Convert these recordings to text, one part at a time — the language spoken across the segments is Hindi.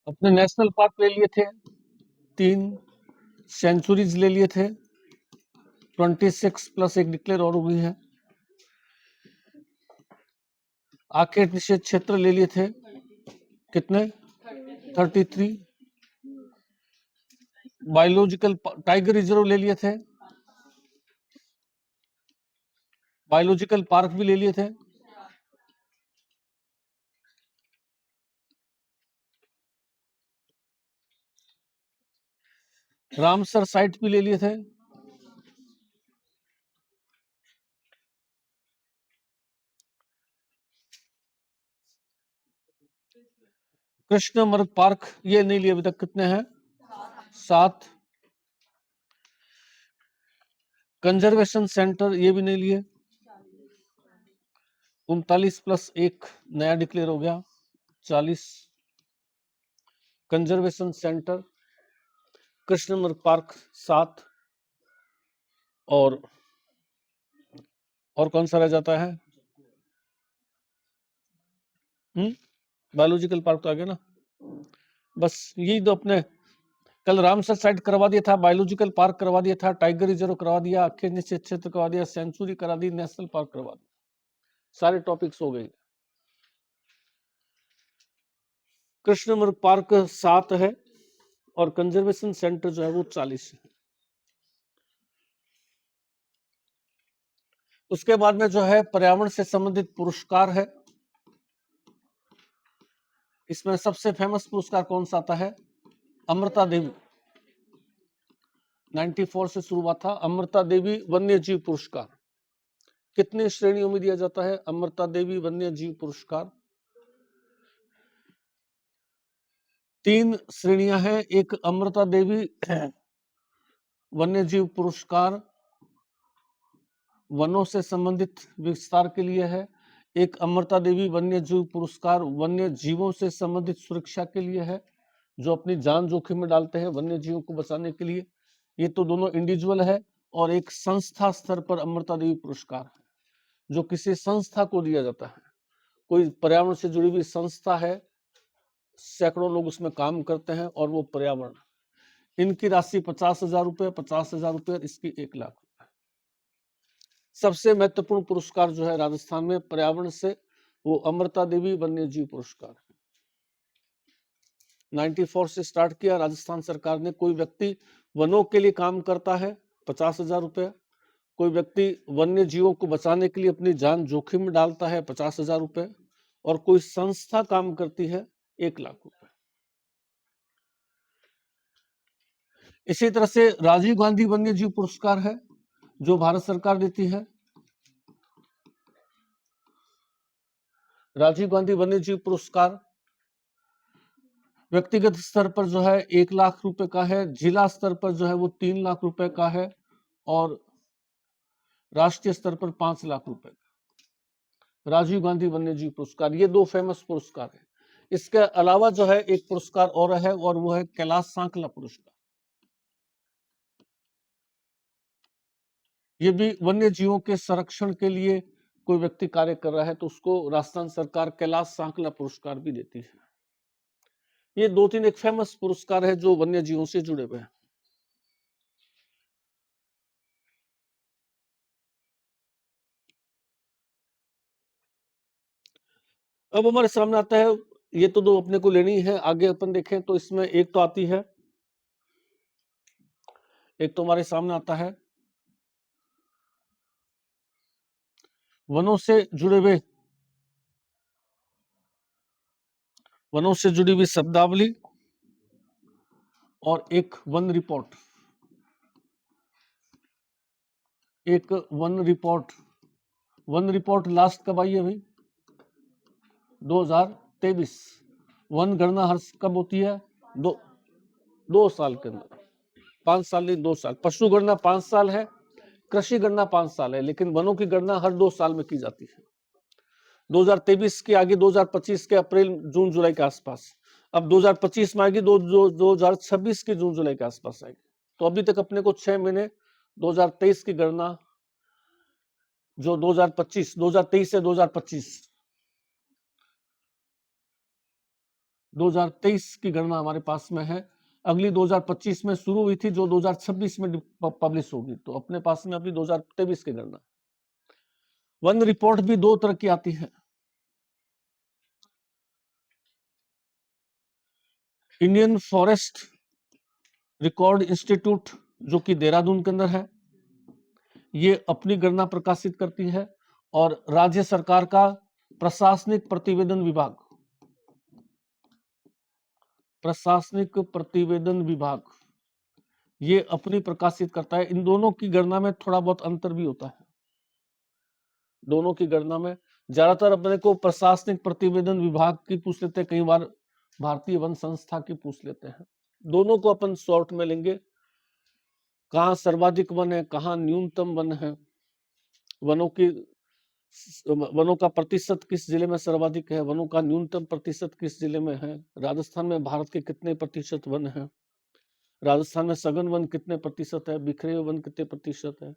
अपने नेशनल पार्क ले लिए थे, 3 सेंचुरीज ले लिए थे, 26 प्लस एक डिक्लेयर और हो गई है। आखेट निषेध क्षेत्र ले लिए थे, कितने? 33। बायोलॉजिकल टाइगर रिजर्व ले लिए थे, बायोलॉजिकल पार्क भी ले लिए थे, रामसर साइट भी ले लिए थे, कृष्ण मृग पार्क ये नहीं लिए अभी तक, कितने हैं? 7। कंजर्वेशन सेंटर ये भी नहीं लिए, 39 प्लस 1 नया डिक्लेयर हो गया, 40। Conservation centre, Krishna Mrig park 7, और कौन सा रह जाता है? बायोलॉजिकल पार्क तो आ गया ना। बस यही तो अपने कल रामसर साइट करवा दिया था, बायोलॉजिकल पार्क करवा दिया था, टाइगर रिजर्व करवा दिया, आखेट निषेध क्षेत्र करवा दिया, सेंचुरी करा दी, नेशनल पार्क करवा दिया, सारे टॉपिक्स हो गए। कृष्ण मृग पार्क 7 है और कंजर्वेशन सेंटर जो है वो 40 है। उसके बाद में जो है पर्यावरण से संबंधित पुरस्कार है। इसमें सबसे फेमस पुरस्कार कौन सा आता है? अमृता देवी, 94 से शुरू हुआ था। अमृता देवी वन्य जीव पुरस्कार कितनी श्रेणियों में दिया जाता है? अमृता देवी वन्य जीव पुरस्कार 3 श्रेणियां हैं। एक अमृता देवी वन्य जीव पुरस्कार वनों से संबंधित विस्तार के लिए है। एक अमृता देवी वन्य जीव पुरस्कार वन्य जीवों से संबंधित सुरक्षा के लिए है, जो अपनी जान जोखिम में डालते हैं वन्य जीवों को बचाने के लिए। ये तो दोनों इंडिविजुअल है। और एक संस्था स्तर पर अमृता देवी पुरस्कार है, जो किसी संस्था को दिया जाता है। कोई पर्यावरण से जुड़ी हुई संस्था है, सैकड़ों लोग उसमें काम करते हैं और वो पर्यावरण, इनकी राशि 50,000 रुपये, 50,000 रुपये, इसकी 1 लाख रुपए। सबसे महत्वपूर्ण पुरस्कार जो है राजस्थान में पर्यावरण से, वो अमृता देवी वन्य जीव पुरस्कार 94 से स्टार्ट किया राजस्थान सरकार ने। कोई व्यक्ति वनों के लिए काम करता है 50,000 रुपये, कोई व्यक्ति वन्य जीवों को बचाने के लिए अपनी जान जोखिम में डालता है 50,000 रुपये, और कोई संस्था काम करती है 1 लाख रुपए। इसी तरह से राजीव गांधी वन्य जीव पुरस्कार है, जो भारत सरकार देती है। राजीव गांधी वन्य जीव पुरस्कार व्यक्तिगत स्तर पर जो है 1 लाख रुपए का है, जिला स्तर पर जो है वो 3 लाख रुपए का है, और राष्ट्रीय स्तर पर 5 लाख रुपए का। राजीव गांधी वन्य जीव पुरस्कार, ये 2 फेमस पुरस्कार है। इसके अलावा जो है एक पुरस्कार और है, और वो है कैलाश सांकला पुरस्कार। ये भी वन्य जीवों के संरक्षण के लिए कोई व्यक्ति कार्य कर रहा है तो उसको राजस्थान सरकार कैलाश सांकला पुरस्कार भी देती है। ये 2-3 एक फेमस पुरस्कार है जो वन्य जीवों से जुड़े हुए हैं। अब हमारे सामने आता है, ये तो 2 अपने को लेनी है। आगे अपन देखें तो इसमें एक तो आती है, एक तो हमारे सामने आता है वनों से जुड़े हुए, वनों से जुड़ी हुई शब्दावली, और एक वन रिपोर्ट, एक one report. One report last कब आई है भाई? 2023। वन गणना हर कब होती है? 2 साल के अंदर, 5 साल नहीं 2 साल। पशु गणना 5 साल है, कृषि गणना 5 साल है, लेकिन वनों की गणना हर 2 साल में की जाती है। 2023 के आगे 2025 के अप्रैल जून जुलाई के आसपास। अब 2025 में आएगी 2026 के जून जुलाई के आसपास आएगी। तो अभी तक अपने को 6 महीने 2023 की गणना, जो 2023 से 2025 2023 की गणना हमारे पास में है। अगली 2025 में शुरू हुई थी, जो 2026 में पब्लिश होगी। तो अपने पास में अभी 2023 की गणना। वन रिपोर्ट भी दो तरह की आती है। इंडियन फॉरेस्ट रिकॉर्ड इंस्टीट्यूट, जो कि देहरादून के अंदर है, ये अपनी गणना प्रकाशित करती है। और राज्य सरकार का प्रशासनिक प्रतिवेदन विभाग, प्रशासनिक प्रतिवेदन विभाग, ये अपनी प्रकाशित करता है। इन दोनों की गणना में थोड़ा बहुत अंतर भी होता है। दोनों की गणना में ज्यादातर अपने को प्रशासनिक प्रतिवेदन विभाग की पूछ लेते हैं, कई बार भारतीय वन संस्था की पूछ लेते हैं। दोनों को अपन शॉर्ट में लेंगे। कहाँ सर्वाधिक वन है, कहाँ न्यूनतम वन है, वनों का प्रतिशत किस जिले में सर्वाधिक है, वनों का न्यूनतम प्रतिशत किस जिले में है, राजस्थान में भारत के कितने प्रतिशत वन है, राजस्थान में सघन वन कितने प्रतिशत है, बिखरे हुए वन कितने प्रतिशत है,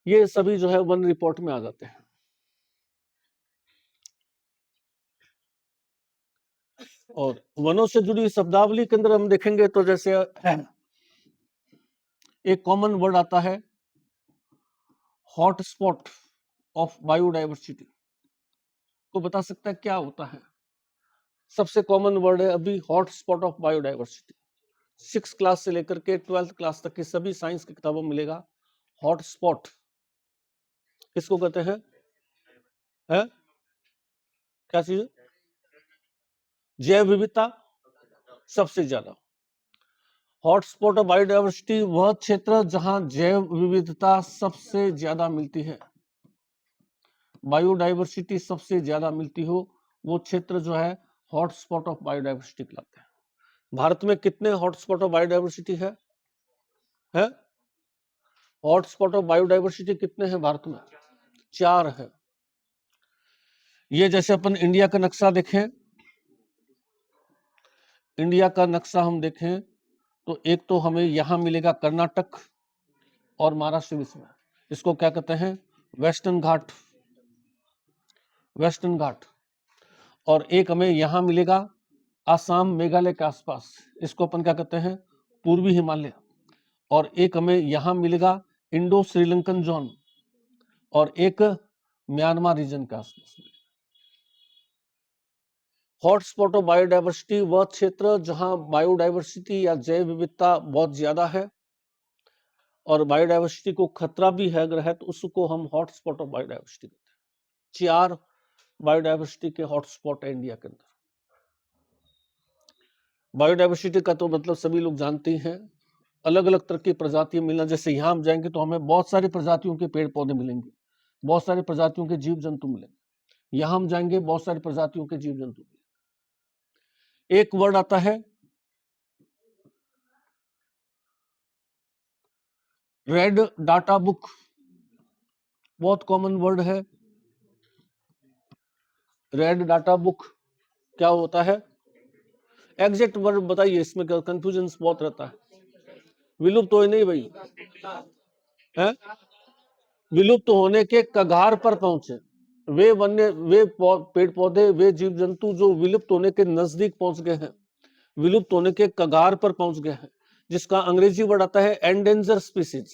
ये सभी जो है वन रिपोर्ट में आ जाते हैं। और वनों से जुड़ी शब्दावली के अंदर हम देखेंगे तो जैसे एक कॉमन वर्ड आता है हॉटस्पॉट ऑफ बायोडायवर्सिटी। तो बता सकता है क्या होता है? सबसे कॉमन वर्ड है अभी हॉटस्पॉट ऑफ बायोडायवर्सिटी। 6 क्लास से लेकर के 12th क्लास तक की सभी साइंस की किताबों में मिलेगा। हॉटस्पॉट किसको कहते हैं? है? क्या चीज? जैव विविधता सबसे ज्यादा। हॉटस्पॉट ऑफ बायोडायवर्सिटी वह क्षेत्र जहां जैव विविधता सबसे ज्यादा मिलती है, बायोडायवर्सिटी सबसे ज्यादा मिलती हो, वो क्षेत्र जो है हॉटस्पॉट ऑफ बायोडायवर्सिटी कहलाते हैं। भारत में कितने हॉटस्पॉट ऑफ बायोडायवर्सिटी है? हॉटस्पॉट ऑफ बायोडायवर्सिटी कितने हैं भारत में? 4 है। ये जैसे अपन इंडिया का नक्शा देखें, इंडिया का नक्शा हम देखें तो एक तो हमें यहां मिलेगा कर्नाटक और महाराष्ट्र बीच में, इसको क्या कहते हैं? वेस्टर्न घाट, वेस्टर्न घाट। और एक हमें यहां मिलेगा आसाम मेघालय के आसपास, इसको अपन क्या कहते हैं? पूर्वी हिमालय। और एक हमें यहां मिलेगा इंडो श्रीलंकन जोन, और एक म्यांमार रीजन के आसपास। हॉटस्पॉट ऑफ बायोडायवर्सिटी वह क्षेत्र जहां बायोडायवर्सिटी या जैव विविधता बहुत ज्यादा है और बायोडायवर्सिटी को खतरा भी है अगर है तो उसको हम हॉटस्पॉट ऑफ बायोडायवर्सिटी कहते हैं। 4 बायोडायवर्सिटी के हॉटस्पॉट है इंडिया के अंदर। बायोडायवर्सिटी का तो मतलब सभी लोग जानते हैं, अलग अलग तरह की प्रजातियां मिलना। जैसे यहाँ हम जाएंगे तो हमें बहुत सारी प्रजातियों के पेड़ पौधे मिलेंगे, बहुत सारी प्रजातियों के जीव जंतु मिलेंगे। यहाँ हम जाएंगे बहुत सारी प्रजातियों के जीव जंतु मिलेंगे। एक वर्ड आता है रेड डाटा बुक, बहुत कॉमन वर्ड है। रेड डाटा बुक क्या होता है? एग्जैक्ट वर्ड बताइए, इसमें कंफ्यूजन बहुत रहता है। विलुप्त हो नहीं भाई, है? विलुप्त होने के कगार पर पहुंचे वे पेड़ पौधे, वे जीव जंतु जो विलुप्त होने के नजदीक पहुंच गए हैं, विलुप्त होने के कगार पर पहुंच गए हैं, जिसका अंग्रेजी वर्ड आता है एंडेंजर स्पीसीज।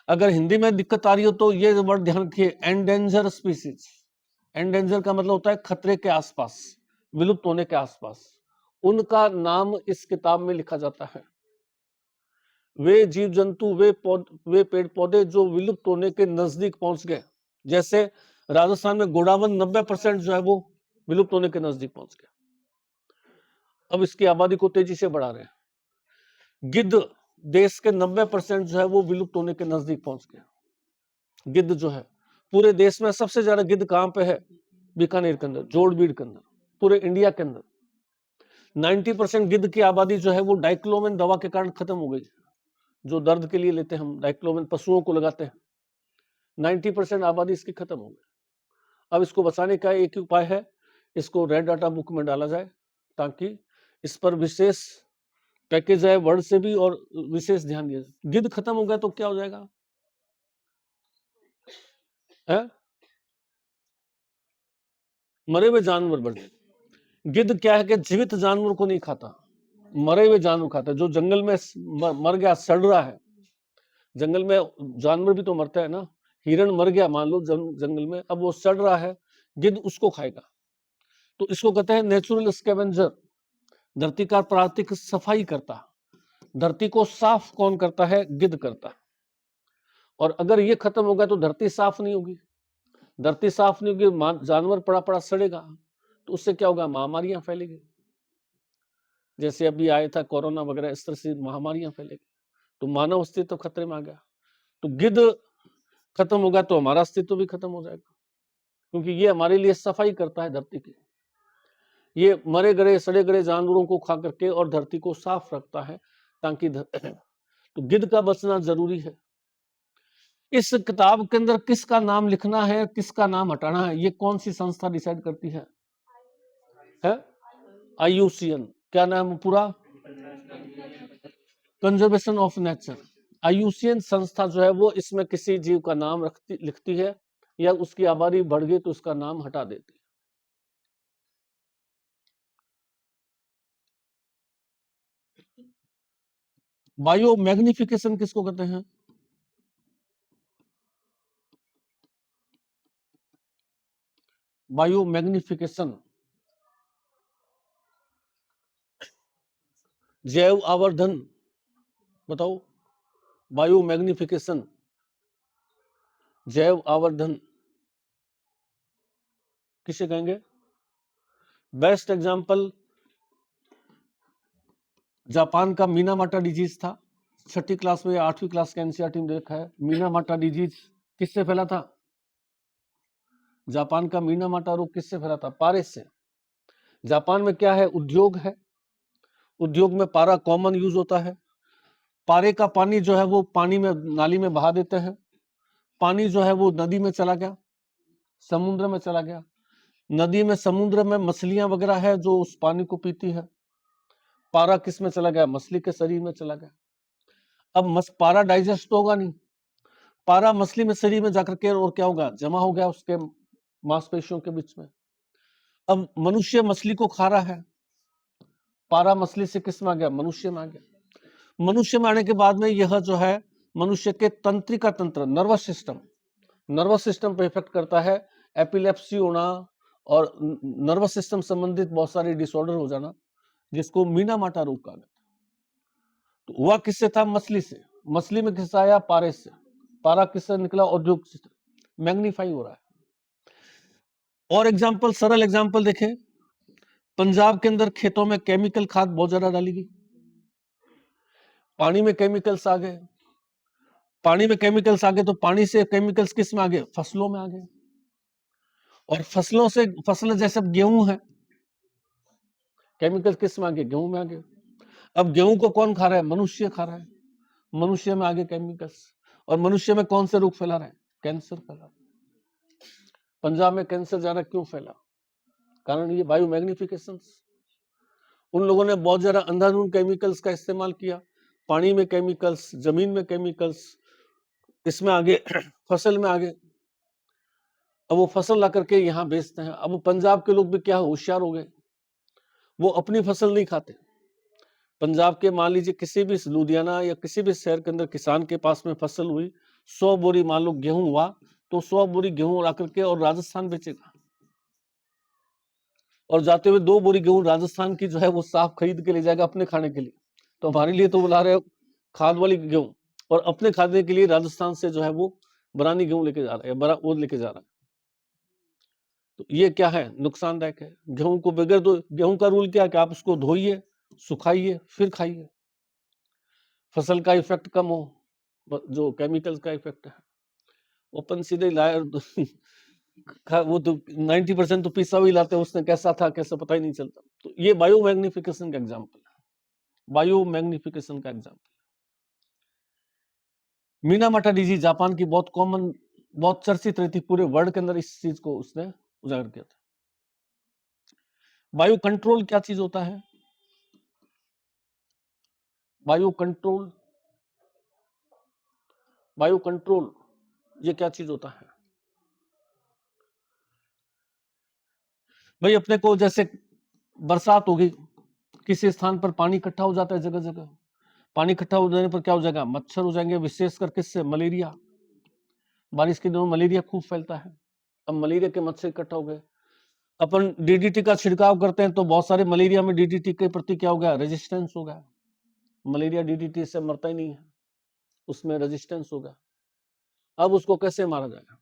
अगर हिंदी में दिक्कत आ रही हो तो ये वर्ड ध्यान रखिए, एंडेंजर स्पीसीज। एंडेंजर का मतलब होता है खतरे के आसपास, विलुप्त होने के आसपास। उनका नाम इस किताब में लिखा जाता है। वे जीव जंतु, वे पेड़ पौधे जो विलुप्त होने के नजदीक पहुंच गए। जैसे राजस्थान में गोडावन 90% जो है वो विलुप्त होने के नजदीक पहुंच गया। अब इसकी आबादी को तेजी से बढ़ा रहे हैं। गिद्ध देश के 90% जो है वो विलुप्त होने के नजदीक पहुंच गया। गिद्ध जो है पूरे देश में सबसे ज्यादा गिद्ध कहां पे है? बीकानेर के अंदर, जोड़बीड़ के अंदर, पूरे इंडिया के अंदर 90% गिद्ध की आबादी जो है वो डाइक्लोमिन दवा के कारण खत्म हो गई। जो दर्द के लिए लेते हैं हम, डाइक्लोमिन पशुओं को लगाते हैं, 90% आबादी इसकी खत्म हो गई। अब इसको बचाने का एक ही उपाय है, इसको रेड डाटा बुक में डाला जाए ताकि इस पर विशेष पैकेज आए वर्ड से भी और विशेष ध्यान दिया जाए। गिद्ध खत्म हो गया तो क्या हो जाएगा? है? मरे हुए जानवर बढ़ जाए। गिद्ध क्या है कि जीवित जानवर को नहीं खाता, मरे हुए जानवर खाता है। जो जंगल में मर गया, सड़ रहा है, जंगल में जानवर भी तो मरता है ना, हिरण मर गया मान लो जंगल में, अब वो सड़ रहा है, गिद्ध उसको खाएगा। तो इसको कहते हैं नेचुरल स्कैवेंजर, धरती का प्राकृतिक सफाई करता। धरती को साफ कौन करता है? गिद्ध करता। और अगर ये खत्म होगा तो धरती साफ नहीं होगी, धरती साफ नहीं होगी, जानवर पड़ा पड़ा सड़ेगा, तो उससे क्या होगा? महामारियां फैलेगी। जैसे अभी आया था कोरोना वगैरह, इस तरह से महामारियां फैलेगी, तो मानव अस्तित्व खतरे में आ गया। तो गिद्ध खत्म होगा तो हमारा अस्तित्व भी खत्म हो जाएगा, क्योंकि ये हमारे लिए सफाई करता है धरती की। ये मरे गरे सड़े गरे जानवरों को खा करके और धरती को साफ रखता है, ताकि तो गिद्ध का बचना जरूरी है। इस किताब के अंदर किसका नाम लिखना है, किसका नाम हटाना है, ये कौन सी संस्था डिसाइड करती है? IUCN। क्या नाम है पूरा? Conservation of nature. IUCN संस्था जो है वो इसमें किसी जीव का नाम लिखती है, या उसकी आबादी बढ़ गई तो उसका नाम हटा देती है। बायो मैग्निफिकेशन किसको कहते हैं? बायो मैग्निफिकेशन, जैव आवर्धन, बताओ। बायो मैग्निफिकेशन, जैव आवर्धन किसे कहेंगे? बेस्ट एग्जांपल जापान का मीनामाटा डिजीज था। 6ठी क्लास में या 8वीं क्लास के एनसीईआरटी में देखा है। मीनामाटा डिजीज किससे फैला था? जापान का मीनामाटा रोग किससे फैला था? पारे से। जापान में क्या है? उद्योग है, उद्योग में पारा कॉमन यूज होता है। पारे का पानी जो है वो पानी में, नाली में बहा देते हैं, पानी जो है वो नदी में चला गया, समुद्र में चला गया। नदी में, समुद्र में मछलियां वगैरह है जो उस पानी को पीती है। पारा किस में चला गया? मछली के शरीर में चला गया। अब पारा डाइजेस्ट तो होगा नहीं, पारा मछली में शरीर में जाकर के और क्या होगा? जमा हो गया उसके मांसपेशियों के बीच में। अब मनुष्य मछली को खा रहा है, पारा मछली से किस में आ गया? मनुष्य में आ गया। मनुष्य में आने के बाद में यह जो है मनुष्य के तंत्रिका तंत्र, नर्वस सिस्टम पे इफेक्ट करता है। एपिलेप्सी होना और नर्वस सिस्टम संबंधित बहुत सारे डिसऑर्डर हो जाना, जिसको मीनामाटा रोग कहा गया। तो हुआ किससे था? मछली से। मछली में किससे आया? पारे से। पारा किससे निकला? औद्योगिक सिस्टम। मैग्नीफाई हो रहा है। और एग्जाम्पल, सरल एग्जाम्पल देखें, पंजाब के अंदर खेतों में केमिकल खाद बहुत ज्यादा डाली गई, पानी में केमिकल्स आ गए, पानी में केमिकल्स आ गए तो पानी से केमिकल्स किस में आ गए? फसलों में आ गए। और फसलों से, फसल जैसे गेहूं है, केमिकल्स किस में आ गए? गेहूं में आ गए। अब गेहूं को कौन खा रहा है? मनुष्य खा रहा है, मनुष्य में आ गए केमिकल्स। और मनुष्य में कौन से रोग फैला रहे हैं? कैंसर फैला रहा है। पंजाब में कैंसर ज्यादा क्यों फैला? कारण ये बायो मैग्निफिकेशन। उन लोगों ने बहुत ज्यादा अंधाधुंध केमिकल्स का इस्तेमाल किया, पानी में केमिकल्स, जमीन में केमिकल्स, इसमें आगे फसल में आगे। अब वो फसल ला करके यहाँ बेचते हैं। अब पंजाब के लोग भी क्या होशियार हो गए, वो अपनी फसल नहीं खाते। पंजाब के मान लीजिए किसी भी लुधियाना या किसी भी शहर के अंदर किसान के पास में फसल हुई, 100 बोरी मान लो गेहूं हुआ, तो 100 बोरी गेहूं ला करके और राजस्थान बेचेगा, और जाते हुए 2 बोरी गेहूं राजस्थान की जो है वो साफ खरीद के ले जाएगा अपने खाने के लिए। तो हमारे लिए तो बुला रहे हो खाद वाली गेहूं, और अपने खाने के लिए राजस्थान से जो है वो बरानी गेहूं लेके जा रहा है, वो लेके जा रहा है। तो ये क्या है? नुकसानदायक है। गेहूं को बगैर दो, गेहूं का रूल क्या है कि आप उसको धोइए, सुखाइए, फिर खाइए, फसल का इफेक्ट कम हो, जो केमिकल्स का इफेक्ट है। ओपन सीधे लाए वो तो 90% तो पिसा हुई लाते हैं, उसने कैसा था कैसा पता ही नहीं चलता। तो ये बायो मैग्निफिकेशन का एग्जाम्पल है, बायो मैग्निफिकेशन का एग्जाम्पल। मीनामाटा डिजीज जापान की बहुत कॉमन, बहुत चर्चित रहती, पूरे वर्ल्ड के अंदर इस चीज को उसने उजागर किया था। बायो कंट्रोल क्या चीज होता है? बायो कंट्रोल, बायो कंट्रोल ये क्या चीज होता है भाई? अपने को जैसे बरसात हो गई, किसी स्थान पर पानी इकट्ठा हो जाता है जगह जगह, पानी इकट्ठा हो जाने पर क्या हो जाएगा, मच्छर हो जाएंगे, विशेषकर किससे, मलेरिया। बारिश के दिनों मलेरिया खूब फैलता है। अब मलेरिया के मच्छर इकट्ठा हो गए, अपन डीडीटी का छिड़काव करते हैं तो बहुत सारे मलेरिया में डीडीटी के प्रति क्या हो गया, रेजिस्टेंस हो गया, मलेरिया डीडीटी से मरता ही नहीं है, उसमें रेजिस्टेंस हो गया। अब उसको कैसे मारा जाएगा,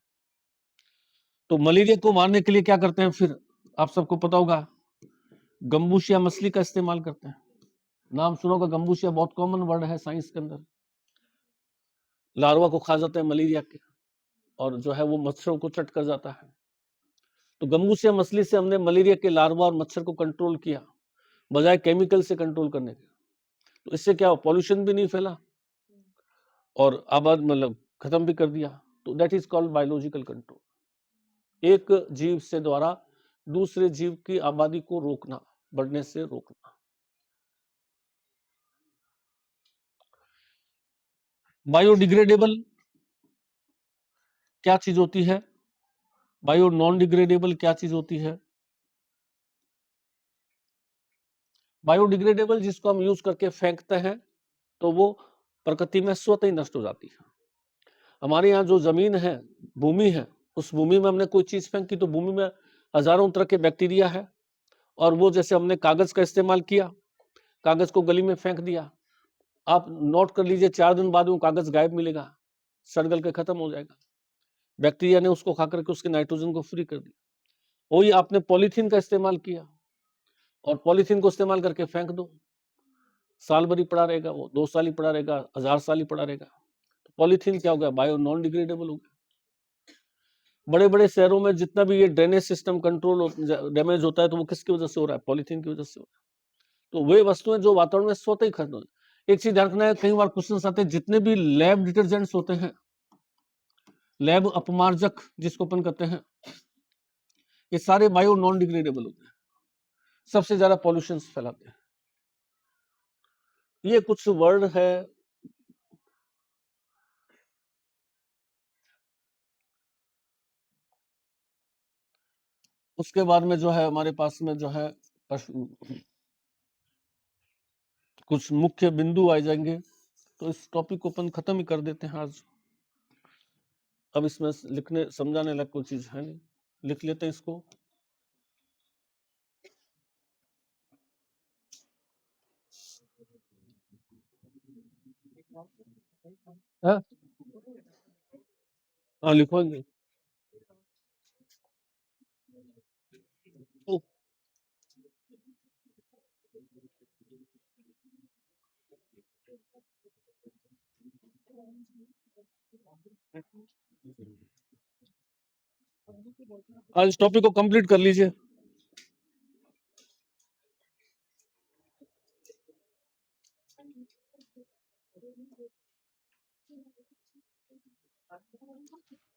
तो मलेरिया को मारने के लिए क्या करते हैं फिर, आप सबको पता होगा, गंबूशिया मछली का इस्तेमाल करते हैं। नाम सुना होगा, गंबूशिया बहुत कॉमन वर्ड है साइंस के अंदर। लार्वा को खा जाते हैं मलेरिया के, और जो है वो मच्छरों को चट कर जाता है। तो गंबूसिया मछली से हमने मलेरिया के लार्वा और मच्छर को कंट्रोल किया, बजाय केमिकल से कंट्रोल करने के। तो इससे क्या हो, पॉल्यूशन भी नहीं फैला और आबाद मतलब खत्म भी कर दिया। तो that is called biological control, एक जीव से द्वारा दूसरे जीव की आबादी को रोकना, बढ़ने से रोकना। बायोडिग्रेडेबल क्या चीज होती है, बायो नॉन डिग्रेडेबल क्या चीज होती है। बायोडिग्रेडेबल जिसको हम यूज करके फेंकते हैं तो वो प्रकृति में स्वतः ही नष्ट हो जाती है। हमारे यहाँ जो जमीन है, भूमि है, उस भूमि में हमने कोई चीज फेंकी तो भूमि में हजारों तरह के बैक्टीरिया है, और वो जैसे हमने कागज का इस्तेमाल किया, कागज को गली में फेंक दिया, आप नोट कर लीजिए 4 दिन बाद वो कागज गायब मिलेगा, सड़ के खत्म हो जाएगा। बैक्टीरिया ने उसको खा करके उसके नाइट्रोजन को फ्री कर दिया। वही आपने पॉलीथीन का इस्तेमाल किया और पॉलीथीन को इस्तेमाल करके फेंक दो, साल भर ही पड़ा रहेगा, वो 2 साल ही पड़ा रहेगा, 1000 साल ही पड़ा रहेगा। तो पॉलीथीन क्या हो गया, बायो नॉन डिग्रेडेबल हो गया। बड़े बड़े शहरों में जितना भी ये ड्रेनेज सिस्टम कंट्रोल डैमेज होता है तो वो किसकी वजह से हो रहा है, पॉलीथीन की वजह से हो रहा है। तो वे वस्तुएं जो वातावरण में स्वतः ही खत्म हो। एक चीज ध्यान रखना है, कई बार क्वेश्चन आते हैं, जितने भी लैब डिटर्जेंट्स होते हैं, लैब अपमार्जक जिसको अपन कहते हैं, ये सारे बायो नॉन डिग्रेडेबल होते हैं, सबसे ज्यादा पॉल्यूशन फैलाते हैं। ये कुछ वर्ड है। उसके बाद में जो है हमारे पास में जो है कुछ मुख्य बिंदु आ जाएंगे, तो इस टॉपिक को अपन खत्म ही कर देते हैं आज। अब इसमें लिखने समझाने लायक कोई चीज है नहीं, लिख लेते हैं इसको। हाँ लिखोगे। तो आज इस टॉपिक को कंप्लीट कर लीजिए।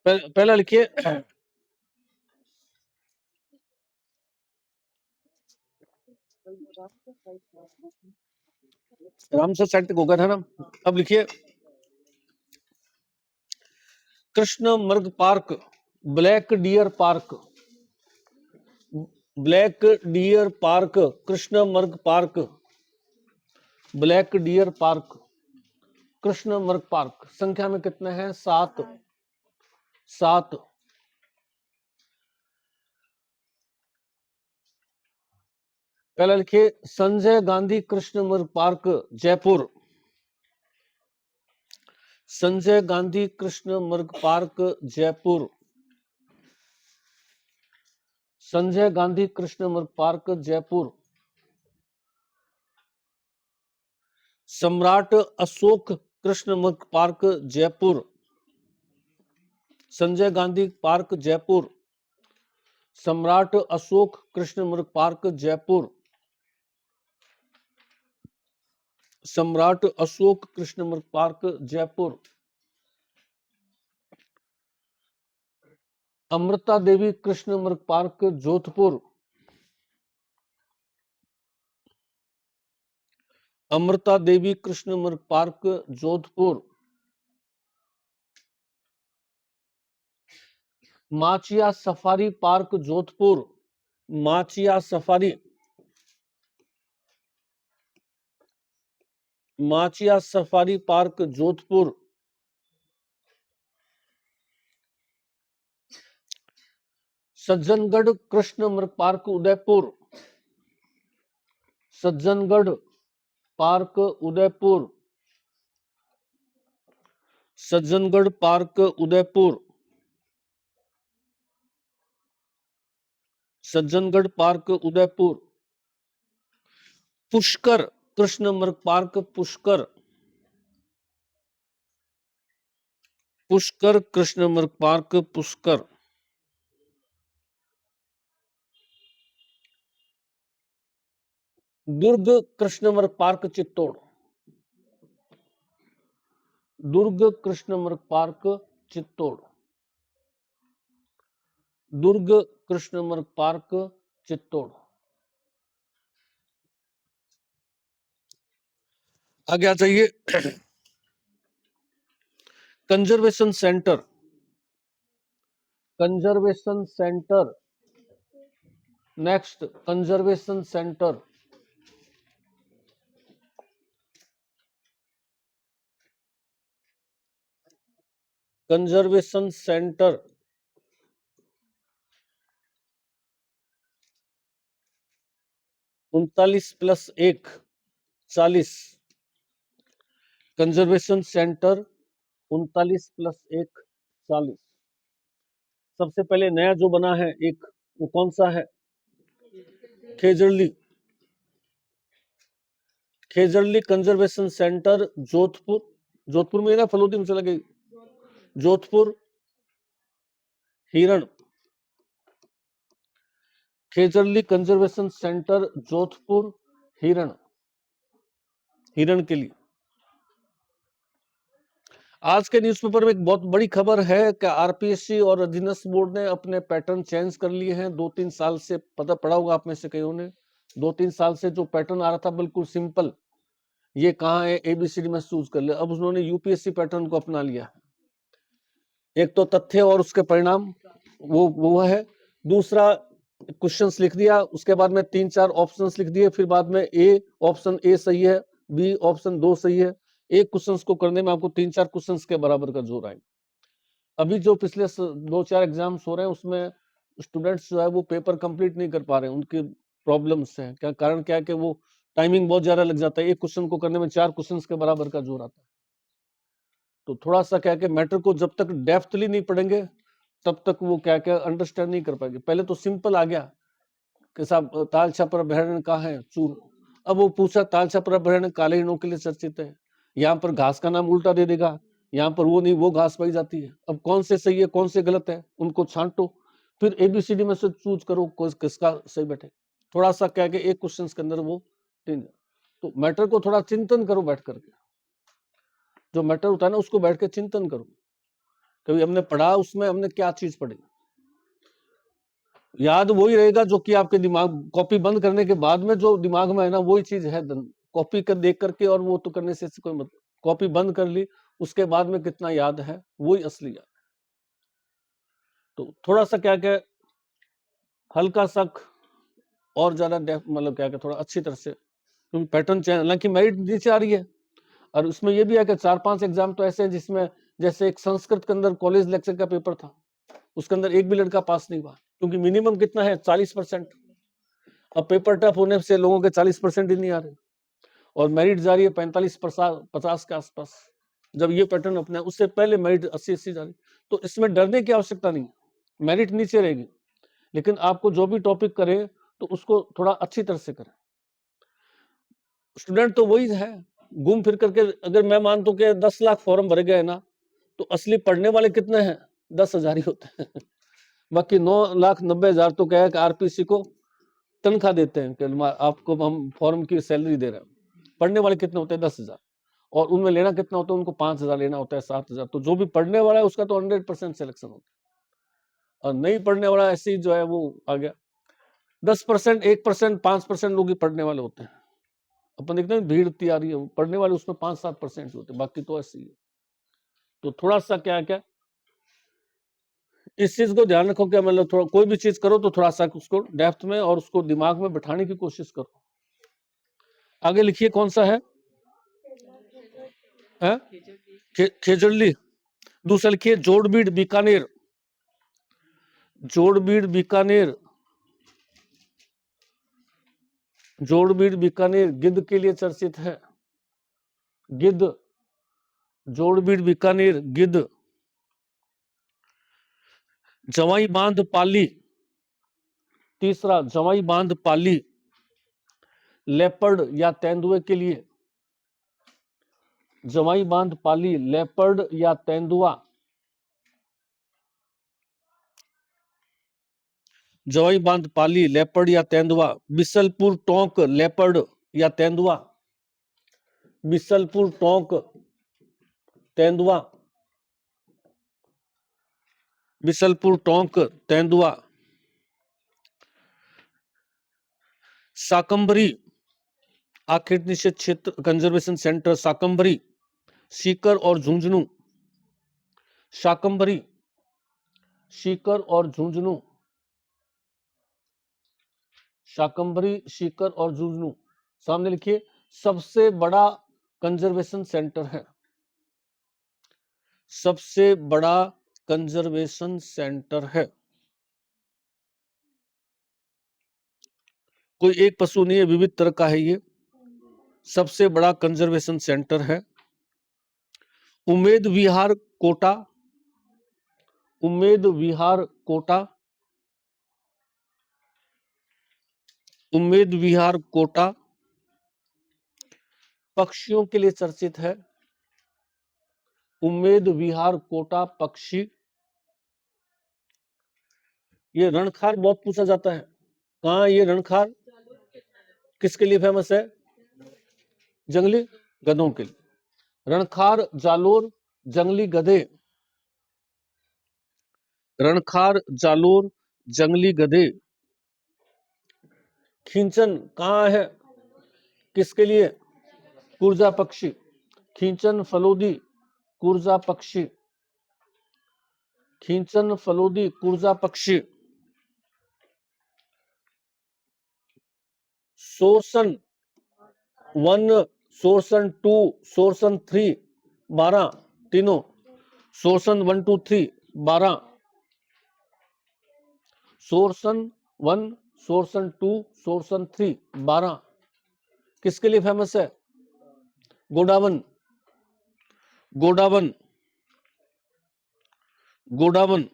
पहला लिखिए, राम से साइड तक होगा था ना। अब लिखिए, Krishna Mrig park, black deer park, black deer park, Krishna Mrig park, black deer park, Krishna Mrig park. संख्या में कितने हैं, 7 7। पहला लिखिए, Sanjay Gandhi Krishna Mrig park Jaipur, Sanjay Gandhi Krishna Mrig park Jaipur, Sanjay Gandhi Krishna Mrig park Jaipur. सम्राट अशोक कृष्ण मृग पार्क जयपुर, संजय गांधी पार्क जयपुर, सम्राट अशोक कृष्ण मृग पार्क जयपुर, सम्राट Ashok Krishna Mrig park Jaipur. Amrita Devi Krishna Mrig park Jodhpur, Amrita Devi Krishna Mrig park Jodhpur. Machia safari park Jodhpur, Machia safari, Machia safari park Jodhpur, Sajjangarh Krishna Mrig park Udaipur, Sajjangarh park Udaipur, Sajjangarh park Udaipur, Sajjangarh park Udaipur, Pushkar Krishna Mrig park Pushkar, Pushkar Krishna Mrig park Pushkar, दुर्ग कृष्ण मृग पार्क चित्तौड़, दुर्ग कृष्ण मृग पार्क चित्तौड़, दुर्ग कृष्ण मृग पार्क चित्तौड़। आगे आ जाइए। Conservation centre, conservation centre, next conservation centre, conservation centre, 39+1 40, conservation centre 39+1 40। सबसे पहले नया जो बना है एक, वो कौन सा है? खेजड़ली, खेजड़ली कंजर्वेशन सेंटर जोधपुर, जोधपुर में ना फलोदी में चला गई, जोधपुर हिरण, खेजड़ली कंजर्वेशन सेंटर जोधपुर हिरण, हिरण के लिए। आज के न्यूज़पेपर में एक बहुत बड़ी खबर है कि आरपीएससी और अधीनस्थ बोर्ड ने अपने पैटर्न चेंज कर लिए हैं। 2-3 साल से पता पड़ा होगा आप में से कईयों ने, 2-3 साल से जो पैटर्न आ रहा था बिल्कुल सिंपल, ये कहाँ है एबीसीडी में चूज कर ले, अब उन्होंने यूपीएससी पैटर्न को अपना लिया। एक तो तथ्य और उसके परिणाम वो है, दूसरा क्वेश्चंस लिख दिया, उसके बाद में 3-4 ऑप्शंस लिख दिए, फिर बाद में ऑप्शन ए सही है, बी ऑप्शन 2 सही है। एक क्वेश्चंस को करने में आपको 3-4 क्वेश्चंस के बराबर का जोर आएगा। अभी जो पिछले 2-4 एग्जाम्स हो रहे हैं उसमें स्टूडेंट्स जो है वो पेपर कंप्लीट नहीं कर पा रहे हैं, उनकी प्रॉब्लम्स हैं। क्या कारण क्या है कि वो टाइमिंग बहुत ज्यादा लग जाता है, एक क्वेश्चन को करने में 4 क्वेश्चंस के बराबर का जोर आता है। तो थोड़ा सा क्या कि मैटर को जब तक डेप्थली नहीं पढ़ेंगे तब तक वो क्या क्या अंडरस्टैंड नहीं कर पाएंगे। पहले तो सिंपल आ गया कि साहब ताल छापर भैरण कहाँ है, चूर। अब वो पूछा ताल छापर भैरण काले हिरणों के लिए चर्चित है, यहाँ पर घास का नाम उल्टा दे देगा, यहाँ पर वो नहीं वो घास पाई जाती है। अब कौन से सही है कौन से गलत है उनको छांटो, फिर एबीसीडी में से चूज करो किसका सही बैठे। थोड़ा सा क्या कि एक क्वेश्चन के अंदर वो तो मैटर को थोड़ा चिंतन करो बैठ करके, जो मैटर होता है ना उसको बैठ के चिंतन करो, कभी हमने पढ़ा उसमें हमने क्या चीज पढ़ी, याद वही रहेगा जो कि आपके दिमाग, कॉपी बंद करने के बाद में जो दिमाग में है ना वही चीज है। कॉपी कर देख करके और वो तो करने से कोई मतलब, कॉपी बंद कर ली उसके बाद में कितना याद है वही असली याद। तो थोड़ा सा क्या क्या हल्का सा और ज्यादा मतलब क्या क्या थोड़ा अच्छी तरह से, क्योंकि पैटर्न चेंज, हालांकि मेरिट नीचे आ रही है। और उसमें ये भी है कि 4-5 एग्जाम तो ऐसे हैं जिसमें, जैसे एक संस्कृत के अंदर कॉलेज लेक्चर का पेपर था, उसके अंदर एक भी लड़का पास नहीं हुआ, क्योंकि मिनिमम कितना है 40%। अब पेपर टफ होने से लोगों के 40% ही नहीं आ रहे, और मेरिट जा रही है 45-50 के आसपास। जब ये पैटर्न अपना, उससे पहले मेरिट 80-80 जा रही, तो इसमें डरने की आवश्यकता नहीं, मेरिट नीचे रहेगी, लेकिन आपको जो भी टॉपिक करे तो उसको थोड़ा अच्छी तरह से करें। स्टूडेंट तो वही है, घूम फिर करके, अगर मैं मानता हूँ कि 10 लाख फॉर्म भरे गए ना, तो असली पढ़ने वाले कितने हैं? 10,000 ही होते हैं। बाकी 9,90,000 तो क्या है कि आरपीसी को तनख्वाह देते हैं कि आपको हम फॉर्म की सैलरी दे रहे हैं। पढ़ने वाले कितने होते हैं? 10,000, और उनमें लेना कितना होता है? उनको 5,000 लेना होता है, 7,000। तो जो भी पढ़ने वाला है उसका तो 100% सिलेक्शन होता है, और नहीं पढ़ने वाला ऐसे ही जो है वो आ गया। 10%, 1%, 5% लोग ही पढ़ने वाले होते हैं। अपन देखते हैं भीड़ इतनी आ रही है, पढ़ने वाले उसमें 5-7% होते हैं, बाकी तो ऐसे ही है। तो थोड़ा सा क्या क्या इस चीज को ध्यान रखो, क्या मतलब थोड़ा कोई भी चीज करो तो थोड़ा सा उसको डेप्थ में और उसको दिमाग में बिठाने की कोशिश करो। आगे लिखिए कौन सा है? है खेजड़ली। दूसरा लिखिए जोड़बीड़ बीकानेर, जोड़बीड़ बीकानेर, जोड़बीड़ बीकानेर गिद्ध के लिए चर्चित है, गिद्ध, जोड़बीड़ बीकानेर गिद्ध। जवाई बांध पाली, तीसरा जवाई बांध पाली लेपर्ड या तेंदुए के लिए, जवाई बांध पाली लेपर्ड या तेंदुआ, जवाई बांध पाली लेपर्ड या तेंदुआ। बिसलपुर टोंक लेपर्ड या तेंदुआ, बिसलपुर टोंक तेंदुआ, बिसलपुर टोंक तेंदुआ। शाकंभरी आखेट निषेध क्षेत्र कंजर्वेशन सेंटर शाकंभरी, सीकर और झुंझुनू, शाकंभरी, सीकर और झुंझुनू, शाकंभरी, सीकर और झुंझुनू। सामने लिखिए सबसे बड़ा कंजर्वेशन सेंटर है, सबसे बड़ा कंजर्वेशन सेंटर है। कोई एक पशु नहीं है, विविध तरह का है ये, सबसे बड़ा कंजर्वेशन सेंटर है। उम्मेद विहार कोटा, उम्मेद विहार कोटा, उम्मेद विहार कोटा पक्षियों के लिए चर्चित है, उम्मेद विहार कोटा पक्षी। ये रणखार बहुत पूछा जाता है, कहाँ ये रणखार किसके लिए फेमस है? जंगली गधों के लिए। रणखार जालोर जंगली गधे, रणखार जालोर जंगली गधे। खींचन कहाँ है, किसके लिए? कुर्जा पक्षी, खींचन फलोदी कुर्जा पक्षी, खींचन फलोदी कुर्जा पक्षी। शोषण 1, शोषण 2, शोषण 3 12 तीनों, शोषण 1 2 3 12, शोषण 1, शोषण 2, शोषण 3 12 किसके लिए फेमस है? Godown, godown, godown.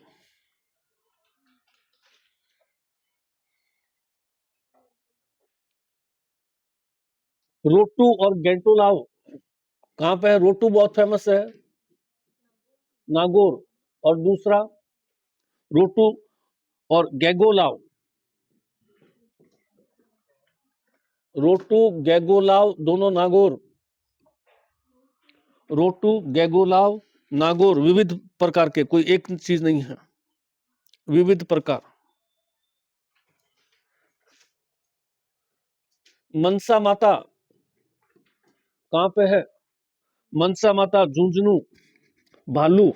रोटू और गेंटोलाव कहां पे है? रोटू बहुत फेमस है नागौर, और दूसरा रोटू और गैगोलाव, रोटू गैगोलाव दोनों नागौर, रोटू गैगोलाव नागौर। विविध प्रकार के, कोई एक चीज नहीं है, विविध प्रकार। मनसा माता कहां पे है? मनसा माता झुंझुनू भालू,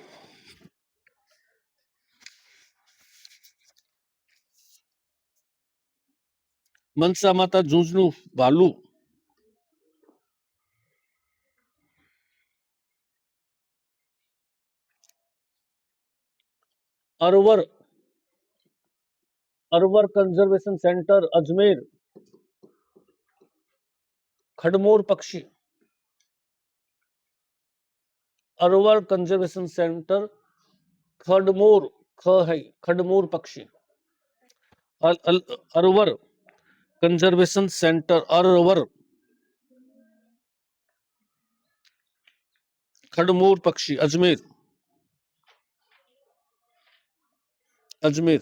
मनसा माता झुंझुनू भालू। अरवर, अरवर कंजर्वेशन सेंटर अजमेर खडमोर पक्षी, अरवर कंजर्वेशन सेंटर खडमोर, ख है खडमोर पक्षी। अरवर कंजर्वेशन सेंटर अरवर खडमोर पक्षी अजमेर, अजमेर।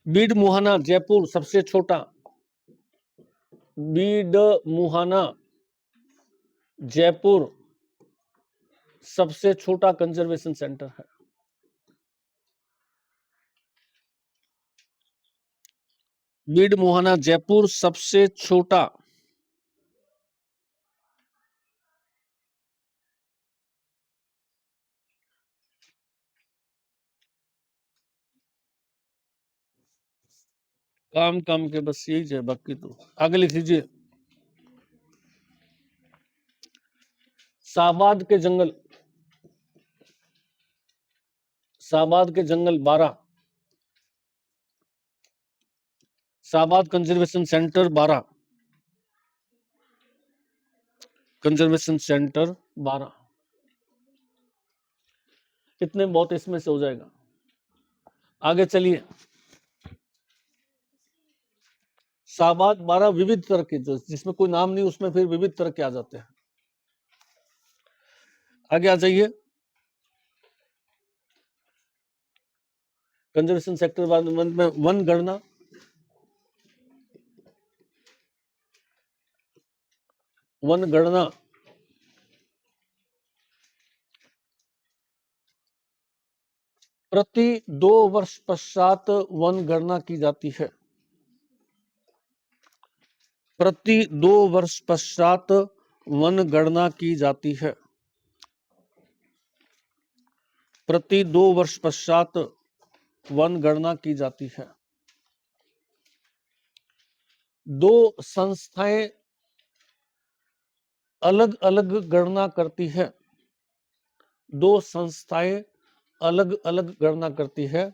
बीड मुहाना जयपुर सबसे छोटा, बीड मुहाना जयपुर सबसे छोटा कंजर्वेशन सेंटर है। बीड मुहाना जयपुर सबसे छोटा। काम काम के बस यही है, बाकी तो आगे लिख लीजिए। शाहबाद के जंगल 12, Shahabad conservation centre 12, conservation centre 12, इतने बहुत इसमें से हो जाएगा। आगे चलिए, शाहबाद 12 विविध तरह के, जो जिसमें कोई नाम नहीं उसमें फिर विविध तरह के आ जाते हैं। आगे आ जाइए, कंजर्वेशन सेक्टर 1 में वन गणना, प्रति 2 वर्ष पश्चात वन गणना की जाती है। प्रति 2 वर्ष पश्चात वन गणना की जाती है। प्रति 2 वर्ष पश्चात वन गणना की जाती है। 2 संस्थाएं अलग अलग गणना करती है। 2 संस्थाएं अलग अलग गणना करती है।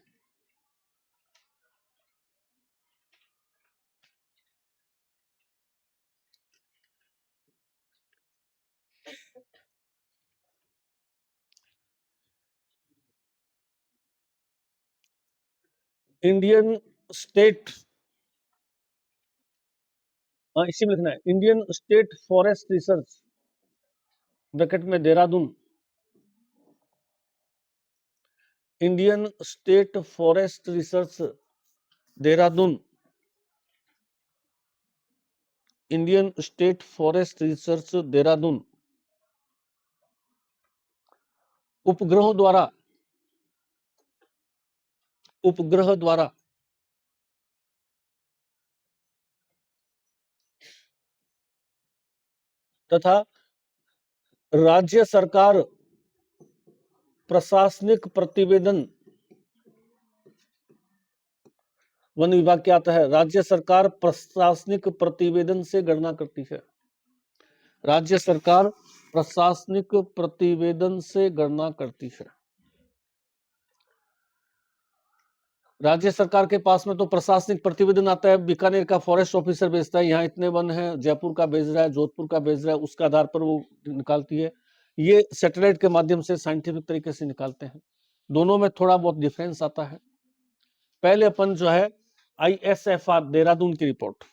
इंडियन स्टेट, इसी में लिखना है, Indian state forest research bracket में Dehradun, Indian state forest research Dehradun, Indian state forest research Dehradun उपग्रहों द्वारा तथा राज्य सरकार प्रशासनिक प्रतिवेदन, वन विभाग क्या आता है, राज्य सरकार प्रशासनिक प्रतिवेदन से गणना करती है। राज्य सरकार प्रशासनिक प्रतिवेदन से गणना करती है। राज्य सरकार के पास में तो प्रशासनिक प्रतिवेदन आता है, बीकानेर का फॉरेस्ट ऑफिसर भेजता है, यहाँ इतने वन हैं, जयपुर का भेज रहा है, जोधपुर का भेज रहा है, उसके आधार पर वो निकालती है। ये सैटेलाइट के माध्यम से साइंटिफिक तरीके से निकालते हैं। दोनों में थोड़ा बहुत डिफरेंस आता है। पहले अपन जो है ISFR देहरादून की report,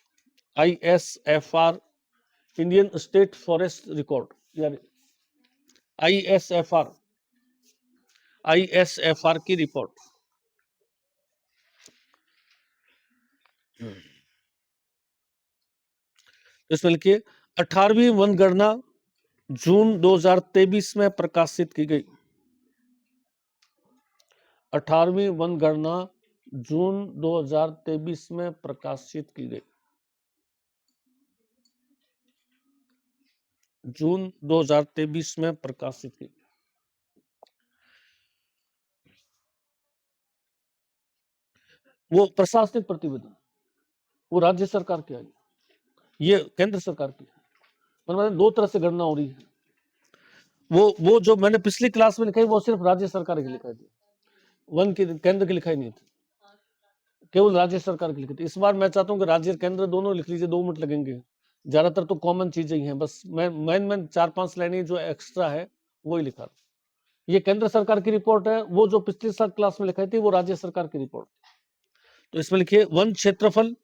ISFR Indian state forest record, यानी ISFR की रिपोर्ट, इसमें लिखिए 18वीं वनगणना जून 2023 में प्रकाशित की गई। 18वीं वनगणना जून 2023 में प्रकाशित की गई। जून 2023 में प्रकाशित की। वो प्रशासनिक प्रतिवेदन वो राज्य सरकार की आई, ये केंद्र सरकार की है। मतलब 2 तरह से गणना हो रही है। वो जो मैंने पिछली क्लास में लिखाई वो सिर्फ राज्य सरकार की लिखाई थी, वन की केंद्र की लिखाई नहीं थी, केवल राज्य सरकार की लिखी थी। इस बार मैं चाहता हूँ कि राज्य केंद्र दोनों लिख लीजिए, 2 मिनट लगेंगे। ज्यादातर तो कॉमन चीजें ही हैं, बस मैं 4-5 लाइनें जो एक्स्ट्रा है वही लिखा। ये केंद्र सरकार की रिपोर्ट है, वो जो पिछली साल क्लास में लिखाई थी वो राज्य सरकार की रिपोर्ट। तो इसमें लिखिए वन क्षेत्रफल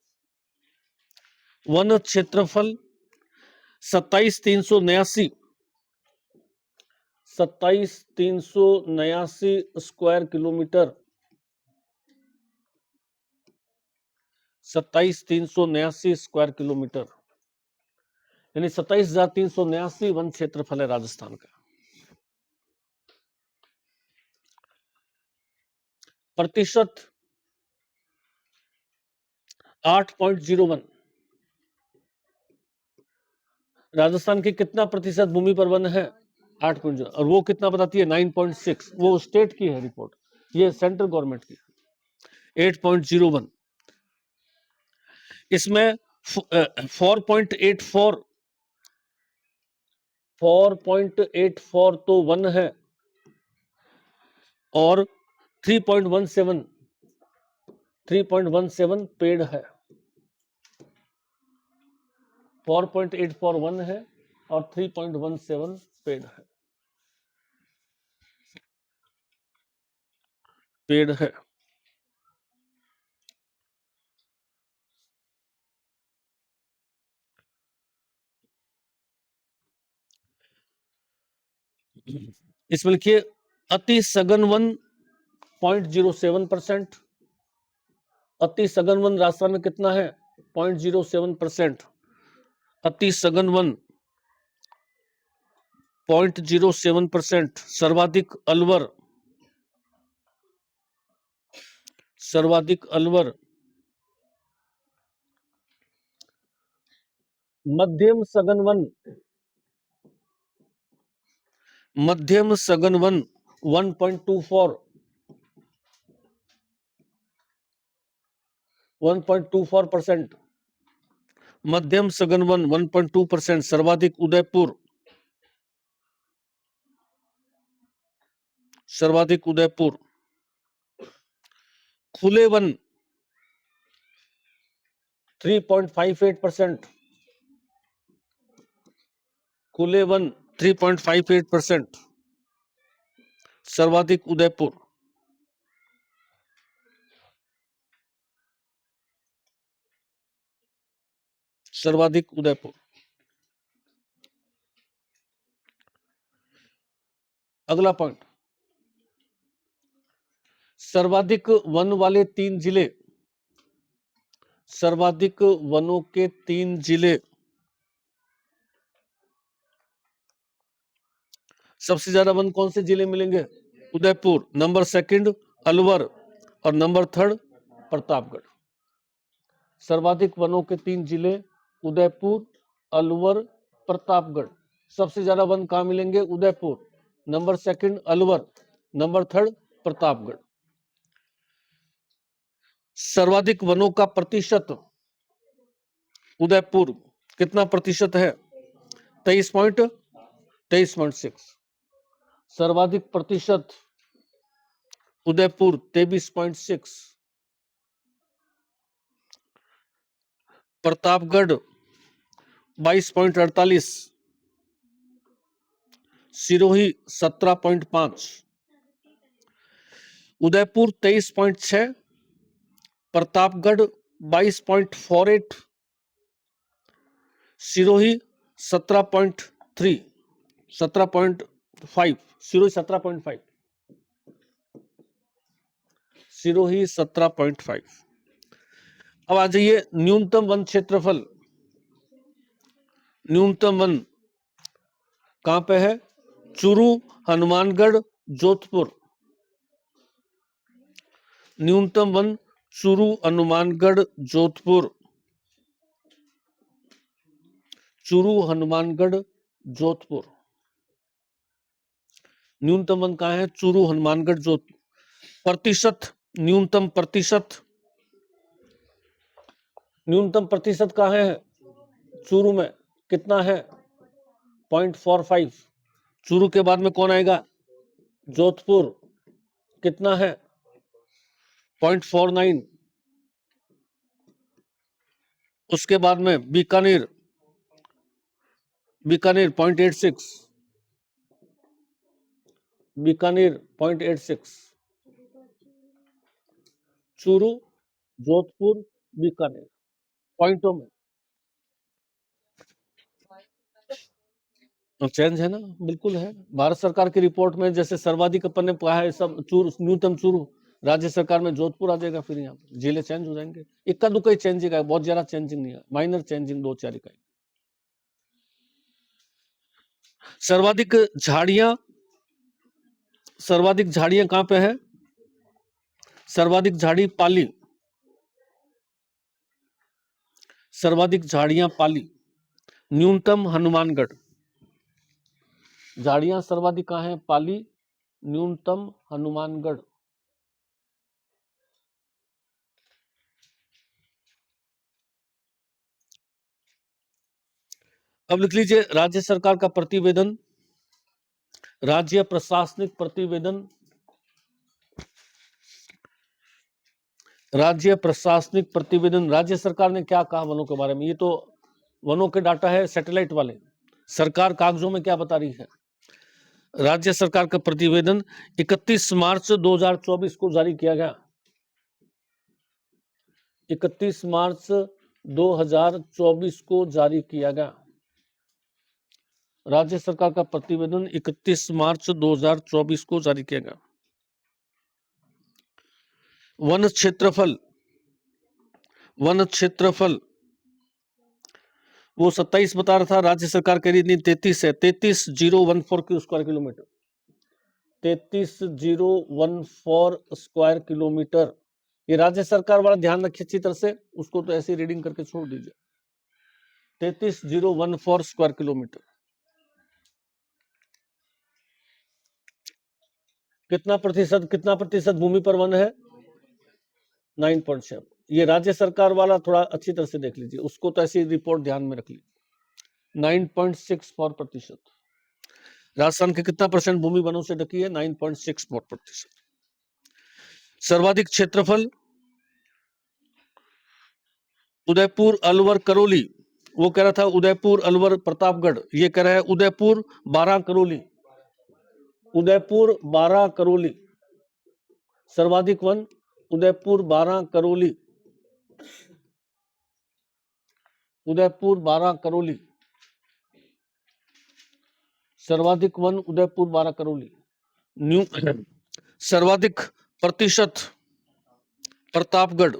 27,379 स्क्वायर किलोमीटर, 27,379 स्क्वायर किलोमीटर, यानी 27,379 वन क्षेत्रफल है राजस्थान का। प्रतिशत 8.01। राजस्थान की कितना प्रतिशत भूमि पर वन है? 8.0। और वो कितना बताती है? 9.6। वो स्टेट की है रिपोर्ट, ये सेंट्रल गवर्नमेंट की 8.01। इसमें 4.84 4.84 तो वन है और 3.17 पेड़ है। 4.84 वन है और 3.17 पेड़ है। इसमें लिखिए अति सघन वन 0.07%। अति सघन वन राजस्थान में कितना है? 0.07%। अति सघन वन 0.07%। सर्वाधिक अलवर मध्यम सघन वन 1.24%। मध्यम सघन वन 1.2%। सर्वाधिक उदयपुर। खुले वन 3.58%। खुले वन 3.58%। सर्वाधिक उदयपुर। अगला पॉइंट, सर्वाधिक वन वाले 3 जिले। सर्वाधिक वनों के 3 जिले। सबसे ज्यादा वन कौन से जिले मिलेंगे? उदयपुर। नंबर सेकंड अलवर और नंबर थर्ड प्रतापगढ़। सर्वाधिक वनों के 3 जिले उदयपुर, अलवर, प्रतापगढ़। सबसे ज्यादा वन कहां मिलेंगे? Udaipur. Number second Alwar, number third Pratapgarh. सर्वाधिक वनों का प्रतिशत उदयपुर कितना प्रतिशत है? 23.6। सर्वाधिक प्रतिशत उदयपुर 23.6। प्रतापगढ़ 22.48। सिरोही 17.5। उदयपुर 23.6, प्रतापगढ़ 22.48, सिरोही 17.3 17.5। सिरोही 17.5। सिरोही 17.5। अब आ जाइए न्यूनतम वन क्षेत्रफल। न्यूनतम वन कहां पे है? चूरू, हनुमानगढ़, जोधपुर। न्यूनतम वन चूरू, हनुमानगढ़, जोधपुर। चूरू, हनुमानगढ़, जोधपुर। न्यूनतम वन कहां है? चूरू, हनुमानगढ़, जोधपुर। प्रतिशत, न्यूनतम प्रतिशत। न्यूनतम प्रतिशत कहां है? चूरू में कितना है? 0.45। चूरू के बाद में कौन आएगा? जोधपुर। कितना है? 0.49। उसके बाद में बीकानेर 0.86। बीकानेर 0.86। चूरू, जोधपुर, बीकानेर पॉइंटों में चेंज है ना? बिल्कुल है। भारत सरकार की रिपोर्ट में जैसे सर्वाधिक अपन ने कहा है सब चूरू, न्यूनतम चूरू। राज्य सरकार में जोधपुर आ जाएगा। फिर यहाँ जिले चेंज हो जाएंगे। इक्का दुक्का ही चेंजिंग है, बहुत ज्यादा चेंजिंग नहीं है, माइनर चेंजिंग 2-4 इकाई। सर्वाधिक झाड़ियां कहां पे है? सर्वाधिक झाड़ी पाली। सर्वाधिक झाड़ियां पाली। न्यूनतम हनुमानगढ़। झाड़ियां सर्वाधिक कहां है? पाली। न्यूनतम हनुमानगढ़। अब लिख लीजिए राज्य सरकार का प्रतिवेदन, राज्य प्रशासनिक प्रतिवेदन, राज्य प्रशासनिक प्रतिवेदन। राज्य सरकार ने क्या कहा वनों के बारे में? ये तो वनों के डाटा है सैटेलाइट वाले, सरकार कागजों में क्या बता रही है? राज्य सरकार का प्रतिवेदन 31 मार्च 2024 को जारी किया गया। 31 मार्च 2024 को जारी किया गया। राज्य सरकार का प्रतिवेदन 31 मार्च 2024 को जारी किया गया। वन क्षेत्रफल, वन क्षेत्रफल वो 27 बता रहा था, राज्य सरकार कह रही थी 33 है। 33,014 स्क्वायर किलोमीटर, 33,014 स्क्वायर किलोमीटर। ये राज्य सरकार वाला ध्यान रखिए अच्छी तरह से, उसको तो ऐसी रीडिंग करके छोड़ दीजिए। 33,014 स्क्वायर किलोमीटर। कितना प्रतिशत भूमि पर वन है? 9.7। ये राज्य सरकार वाला थोड़ा अच्छी तरह से देख लीजिए, उसको तो ऐसी रिपोर्ट ध्यान में रख लीजिए। 9.64%। राजस्थान के कितना परसेंट भूमि वनों से ढकी है? 9.64%। सर्वाधिक क्षेत्रफल उदयपुर, अलवर, करौली। वो कह रहा था उदयपुर, अलवर, प्रतापगढ़। ये कह रहा है उदयपुर, 12, करौली। उदयपुर, 12, करौली। सर्वाधिक वन उदयपुर, 12, करौली। उदयपुर, 12, करौली। सर्वाधिक वन उदयपुर, 12, करौली। न्यू सर्वाधिक प्रतिशत प्रतापगढ़,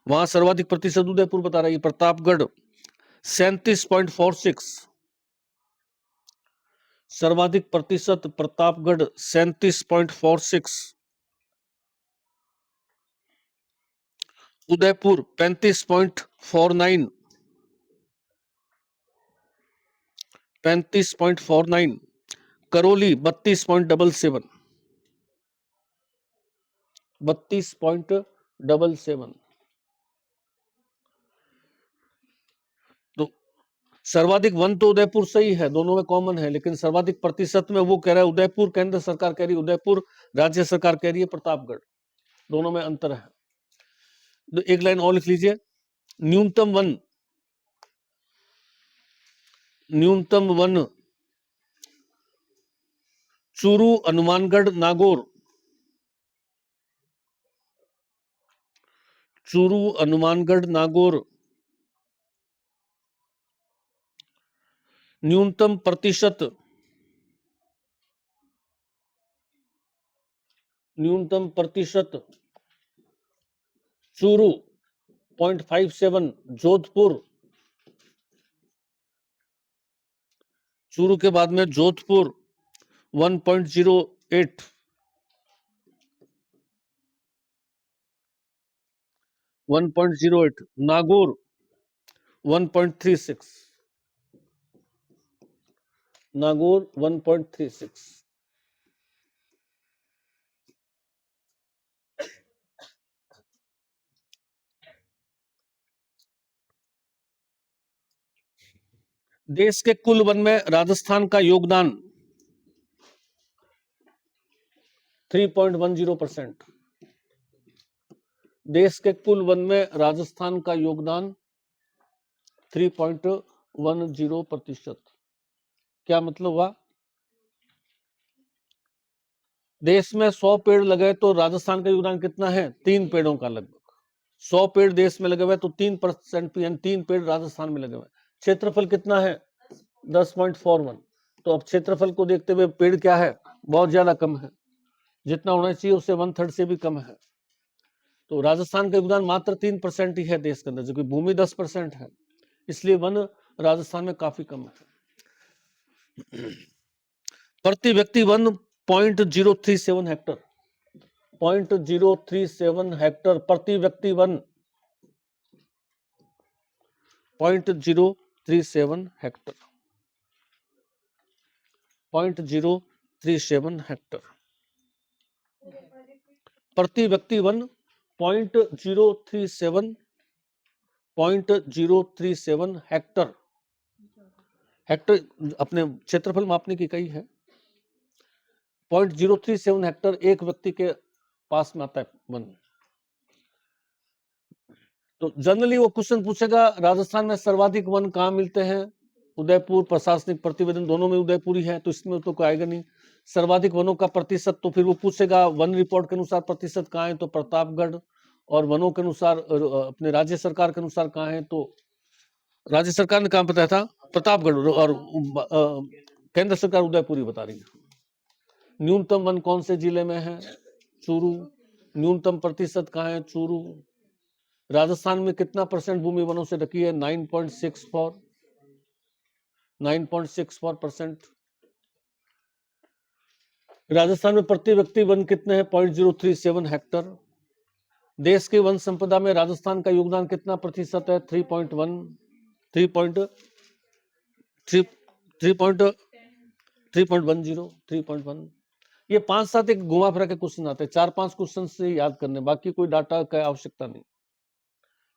वहां सर्वाधिक प्रतिशत उदयपुर बता रही है। प्रतापगढ़ 37.46। सर्वाधिक प्रतिशत प्रतापगढ़ 37.46। उदयपुर 35.49। 35.49। करौली 32.77। 32.77। तो सर्वाधिक वन तो उदयपुर सही है, दोनों में कॉमन है, लेकिन सर्वाधिक प्रतिशत में वो कह रहा है उदयपुर, केंद्र सरकार कह रही है उदयपुर, राज्य सरकार कह रही है प्रतापगढ़। दोनों में अंतर है। तो एक लाइन और लिख लीजिए। न्यूनतम वन, न्यूनतम वन चूरू, हनुमानगढ़, नागौर। चूरू, हनुमानगढ़, नागौर। न्यूनतम प्रतिशत, न्यूनतम प्रतिशत चूरू 0.57। जोधपुर, चूरू के बाद में जोधपुर 1.08। 1.08। नागौर 1.36। नागौर 1.36। देश के कुल वन में राजस्थान का योगदान 3.10%। देश के कुल वन में राजस्थान का योगदान 3.10%। क्या मतलब हुआ? देश में 100 पेड़ लगे तो राजस्थान का योगदान कितना है? 3 पेड़ों का लगभग। 100 पेड़ देश में लगे हुए तो 3%, 3 पेड़ राजस्थान में लगे हुए। क्षेत्रफल कितना है? 10.41। तो अब क्षेत्रफल को देखते हुए पेड़ क्या है? बहुत ज्यादा कम है, जितना होना चाहिए उससे 1/3 से भी कम है। तो राजस्थान का योगदान मात्र 3% ही है देश के अंदर, जबकि भूमि 10% है, इसलिए वन राजस्थान में काफी कम है। प्रति व्यक्ति वन 0.037 हेक्टर। 0.037 हेक्टर प्रति व्यक्ति वन। 0.037 हेक्टर। 0.037 हेक्टर प्रति व्यक्ति वन। 0.037 हेक्टर हेक्टर अपने क्षेत्रफल मापने की इकाई है। 0.037 हेक्टर एक व्यक्ति के पास में आता है वन। तो जनरली वो क्वेश्चन पूछेगा राजस्थान में सर्वाधिक वन कहाँ मिलते हैं, उदयपुर, प्रशासनिक प्रतिवेदन दोनों में उदयपुर ही है, तो इसमें तो कोई आएगा नहीं। सर्वाधिक वनों का प्रतिशत, तो फिर वो पूछेगा वन रिपोर्ट के अनुसार प्रतिशत कहाँ है, तो प्रतापगढ़, और वनों के अनुसार अपने राज्य सरकार के अनुसार कहाँ है, तो राज्य सरकार ने कहाँ बताया था, प्रतापगढ़, और केंद्र सरकार उदयपुर ही बता रही है। न्यूनतम वन कौन से जिले में है, चूरू। न्यूनतम प्रतिशत कहाँ है, चूरू। राजस्थान में कितना % भूमि वनों से ढकी है, 9.64%। राजस्थान में प्रति व्यक्ति वन कितने हैं, 0.037 हेक्टर। देश की वन संपदा में राजस्थान का योगदान कितना प्रतिशत है, 3.1। ये 5-7 एक घुमा फिरा के क्वेश्चन आते हैं, 4-5 क्वेश्चन से याद करने, बाकी कोई डाटा का आवश्यकता नहीं।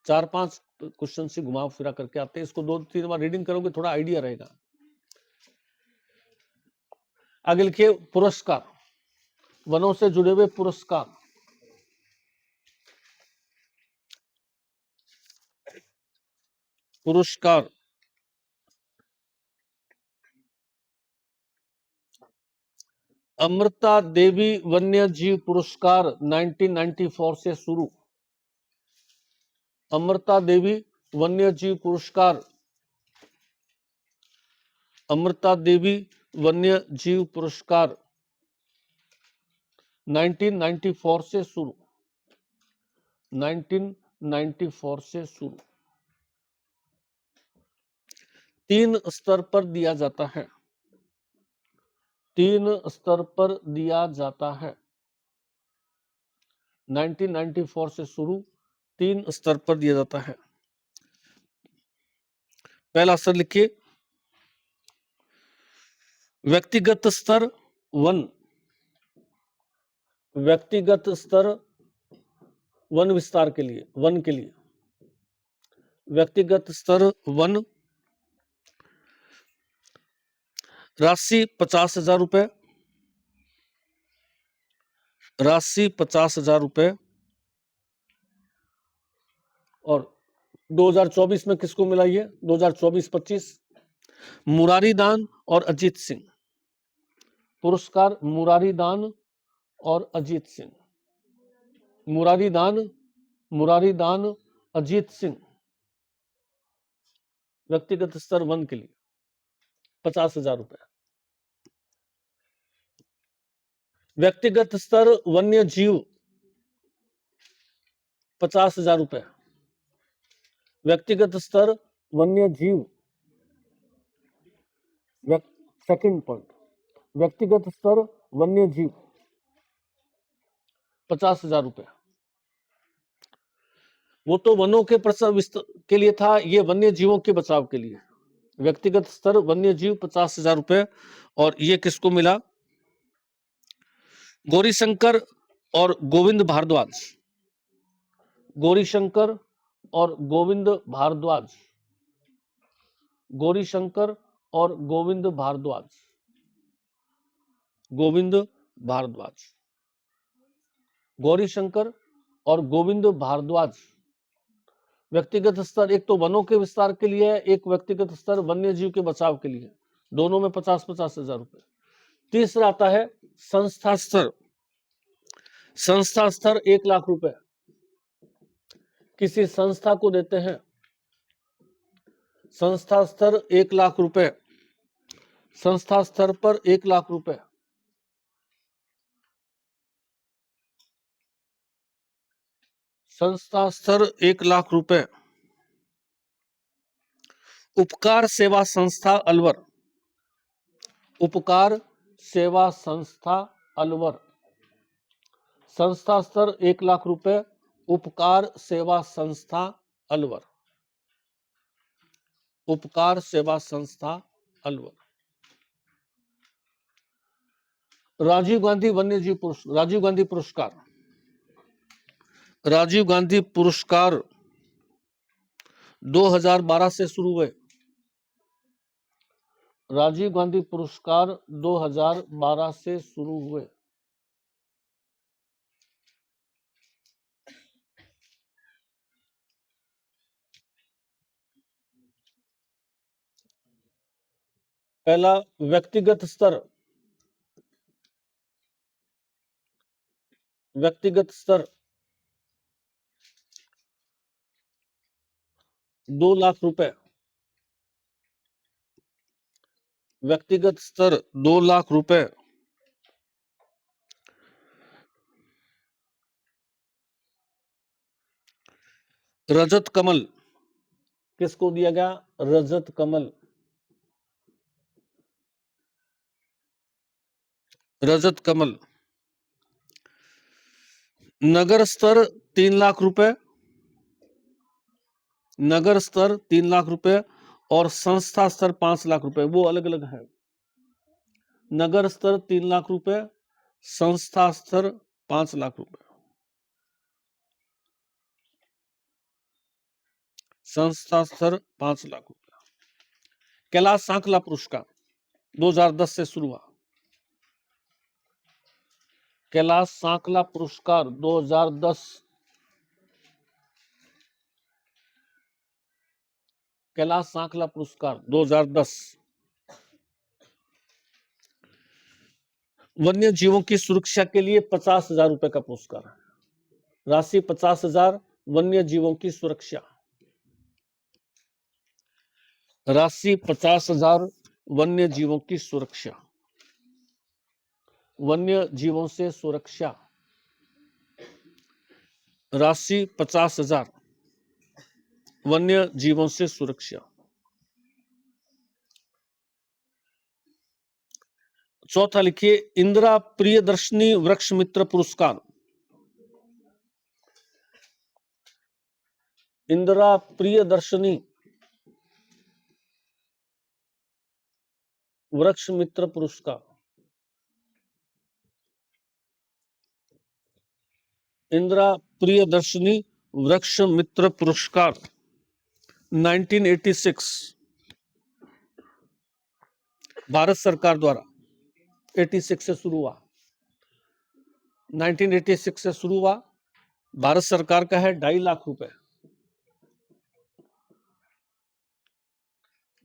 4-5 क्वेश्चन से घुमा फिरा करके आते हैं, इसको 2-3 बार रीडिंग करोगे थोड़ा आइडिया रहेगा। आगे लिखिए पुरस्कार, वनों से जुड़े हुए पुरस्कार। पुरस्कार अमृता देवी वन्य जीव पुरस्कार 1994 से शुरू। अमृता देवी वन्य जीव पुरस्कार, अमृता देवी वन्य जीव पुरस्कार 1994 से शुरू, 1994 से शुरू। 3 स्तर पर दिया जाता है, 3 स्तर पर दिया जाता है। 1994 से शुरू, 3 स्तर पर दिया जाता है। पहला स्तर लिखिए व्यक्तिगत स्तर 1, व्यक्तिगत स्तर वन विस्तार के लिए, वन के लिए व्यक्तिगत स्तर 1, राशि 50,000 रुपए, राशि 50,000 रुपए। और 2024 में किसको मिला ये, 2024-25 मुरारी दान और अजीत सिंह पुरस्कार, मुरारी दान और अजीत सिंह, मुरारी दान अजीत सिंह, व्यक्तिगत स्तर 1 के लिए 50,000 रुपए। व्यक्तिगत स्तर वन्य जीव 50,000 रुपए, व्यक्तिगत स्तर वन्य जीव। सेकंड पॉइंट, व्यक्तिगत स्तर वन्य जीव 50,000 रुपए। वो तो वनों के प्रसव के लिए था, ये वन्य जीवों के बचाव के लिए। व्यक्तिगत स्तर वन्य जीव 50,000 रुपए। और ये किसको मिला, गौरीशंकर और गोविंद भारद्वाज, गौरीशंकर और गोविंद भारद्वाज, गौरीशंकर और गोविंद भारद्वाज, गोविंद भारद्वाज, गौरीशंकर और गोविंद भारद्वाज। व्यक्तिगत स्तर एक तो वनों के विस्तार के लिए है, एक व्यक्तिगत स्तर वन्य जीव के बचाव के लिए, दोनों में 50,000 रुपए। तीसरा आता है संस्था स्तर, संस्था स्तर 1 लाख रुपए किसी संस्था को देते हैं, संस्था स्तर 1 लाख रुपए, संस्था स्तर पर 1 लाख रुपए। संस्था स्तर 1 लाख रुपए। उपकार सेवा संस्था अलवर, उपकार सेवा संस्था अलवर, संस्था स्तर 1 लाख रुपए, उपकार सेवा संस्था अलवर, उपकार सेवा संस्था अलवर। राजीव गांधी वन्य जीव पुरस्कार, राजीव गांधी पुरस्कार, राजीव गांधी पुरस्कार 2012 से शुरू हुए, राजीव गांधी पुरस्कार 2012 से शुरू हुए। पहला व्यक्तिगत स्तर, व्यक्तिगत स्तर 2 लाख रुपए, व्यक्तिगत स्तर 2 लाख रुपए। रजत कमल किसको दिया गया? रजत कमल, रजत कमल। नगर स्तर 3 लाख रुपए, नगर स्तर 3 लाख रुपए और संस्था स्तर 5 लाख रुपए, वो अलग अलग है। नगर स्तर 3 लाख रुपए, संस्था स्तर 5 लाख रुपए, संस्था स्तर 5 लाख रुपए। कैलाश सांकला पुरस्कार 2010 से शुरू हुआ। कैलाश सांकला पुरस्कार 2010, कैलाश सांकला पुरस्कार 2010। वन्य जीवों की सुरक्षा के लिए 50,000 रुपए का पुरस्कार है। राशि 50,000, वन्य जीवों की सुरक्षा, राशि 50,000, वन्य जीवों की सुरक्षा, वन्य जीवों से सुरक्षा, राशि 50,000, वन्य जीवों से सुरक्षा। चौथा लिखिए इंदिरा प्रियदर्शनी वृक्ष मित्र पुरस्कार, इंदिरा प्रियदर्शनी वृक्ष मित्र पुरस्कार, इंदिरा प्रियदर्शनी वृक्ष मित्र पुरस्कार 1986 भारत सरकार द्वारा 86 से शुरू हुआ, 1986 से शुरू हुआ। भारत सरकार का है 2.5 लाख रुपए,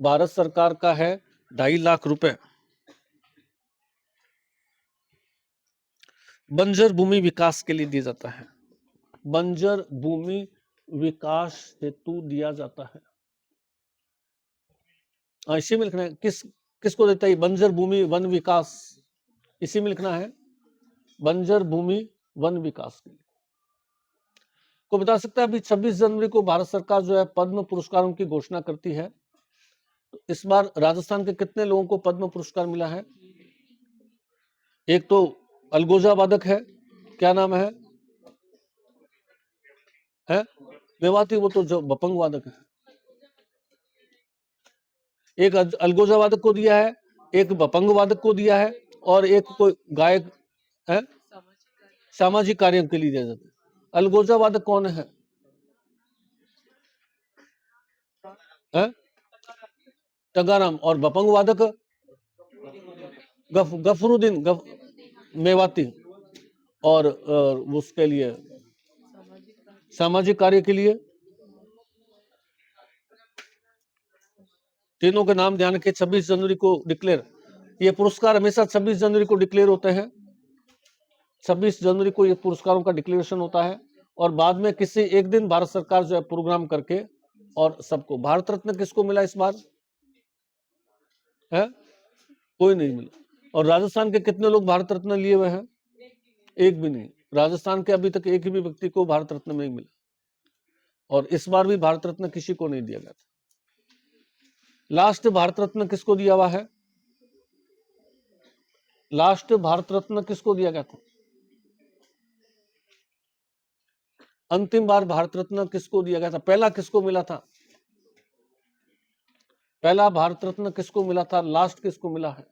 भारत सरकार का है 2.5 लाख रुपए। बंजर भूमि विकास के लिए दिया जाता है, बंजर भूमि विकास हेतु दिया जाता है। इसी में लिखना है किसको देता है बंजर भूमि वन विकास, इसी में लिखना है बंजर भूमि वन विकास के लिए। को बता सकता है अभी 26 जनवरी को भारत सरकार जो है पद्म पुरस्कारों की घोषणा करती है। तो इस बार राजस्थान के कितने लोगों को पद्म पुरस्कार मिला है? एक तो अलगोजा वादक है, क्या नाम है? मेवाती, वो तो जो बपंग वादक है। एक अलगोजा वादक को दिया है, एक बपंग वादक को दिया है और एक कोई गायक है सामाजिक कार्यों के लिए दिया जाता है। अलगोजा वादक कौन है? टगाराम। और बपंग वादक गफरुद्दीन मेवाती, और उसके लिए सामाजिक कार्य के लिए तीनों के नाम ध्यान रखें। 26 जनवरी को डिक्लेयर, ये पुरस्कार हमेशा 26 जनवरी को डिक्लेयर होते हैं। 26 जनवरी को ये पुरस्कारों का डिक्लेरेशन होता है और बाद में किसी एक दिन भारत सरकार जो है प्रोग्राम करके और सबको। भारत रत्न किसको मिला इस बार? है कोई नहीं मिला। और राजस्थान के कितने लोग भारत रत्न लिए हुए हैं? एक भी नहीं। राजस्थान के अभी तक एक भी व्यक्ति को भारत रत्न नहीं मिला और इस बार भी भारत रत्न किसी को नहीं दिया गया था। लास्ट भारत रत्न किसको दिया हुआ है? लास्ट भारत रत्न किसको दिया गया था? अंतिम बार भारत रत्न किसको दिया गया था? पहला किसको मिला था? पहला भारत रत्न किसको मिला था? लास्ट किसको मिला है?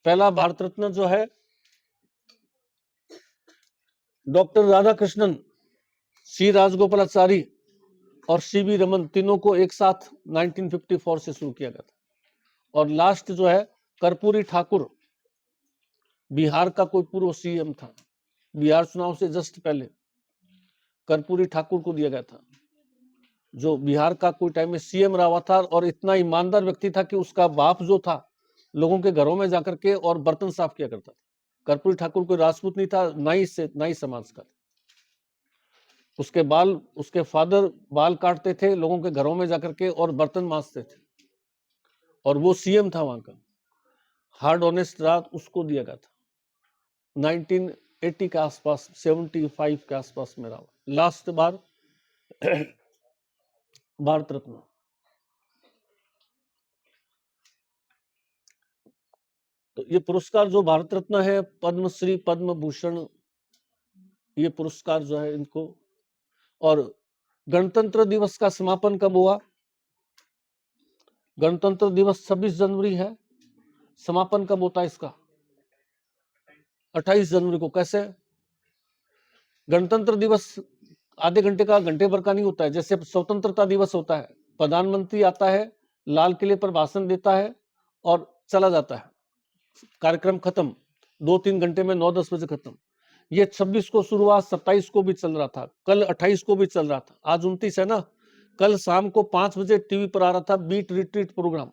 पहला भारत रत्न जो है डॉक्टर राधाकृष्णन, सी राजगोपालाचारी और सीवी रमन, तीनों को एक साथ 1954 से शुरू किया गया था और लास्ट जो है कर्पूरी ठाकुर, बिहार का कोई पूर्व सीएम था, बिहार चुनाव से जस्ट पहले कर्पूरी ठाकुर को दिया गया था, जो बिहार का कोई टाइम में सीएम रहा था और इतना ईमानदार व्यक्ति था कि उसका बाप जो था लोगों के घरों में जाकर के और बर्तन साफ किया करता था। कर्पूरी ठाकुर कोई राजपूत नहीं था, नाई समाज का। उसके फादर बाल काटते थे, लोगों के घरों में जाकर के और बर्तन मांजते थे, और वो सीएम था वहां का। हार्ड ऑनेस्ट रहा, उसको दिया गया था 1980 के आसपास, 75 के आसपास में रहा लास्ट बार भारत रत्न। तो ये पुरस्कार जो भारत रत्न है, पद्मश्री, पद्म भूषण, ये पुरस्कार जो है इनको। और गणतंत्र दिवस का समापन कब हुआ? गणतंत्र दिवस 26 जनवरी है, समापन कब होता है इसका? 28 जनवरी को। कैसे? गणतंत्र दिवस आधे घंटे का, घंटे भर का नहीं होता है। जैसे स्वतंत्रता दिवस होता है, प्रधानमंत्री आता है, लाल किले पर भाषण देता है और चला जाता है, कार्यक्रम खत्म, 2-3 घंटे में, 9-10 बजे खत्म। ये 26 को शुरू हुआ, 27 को भी चल रहा था, कल 28 को भी चल रहा था, आज 29 है ना। कल शाम को 5 बजे टीवी पर आ रहा था बीट रिट्रीट प्रोग्राम।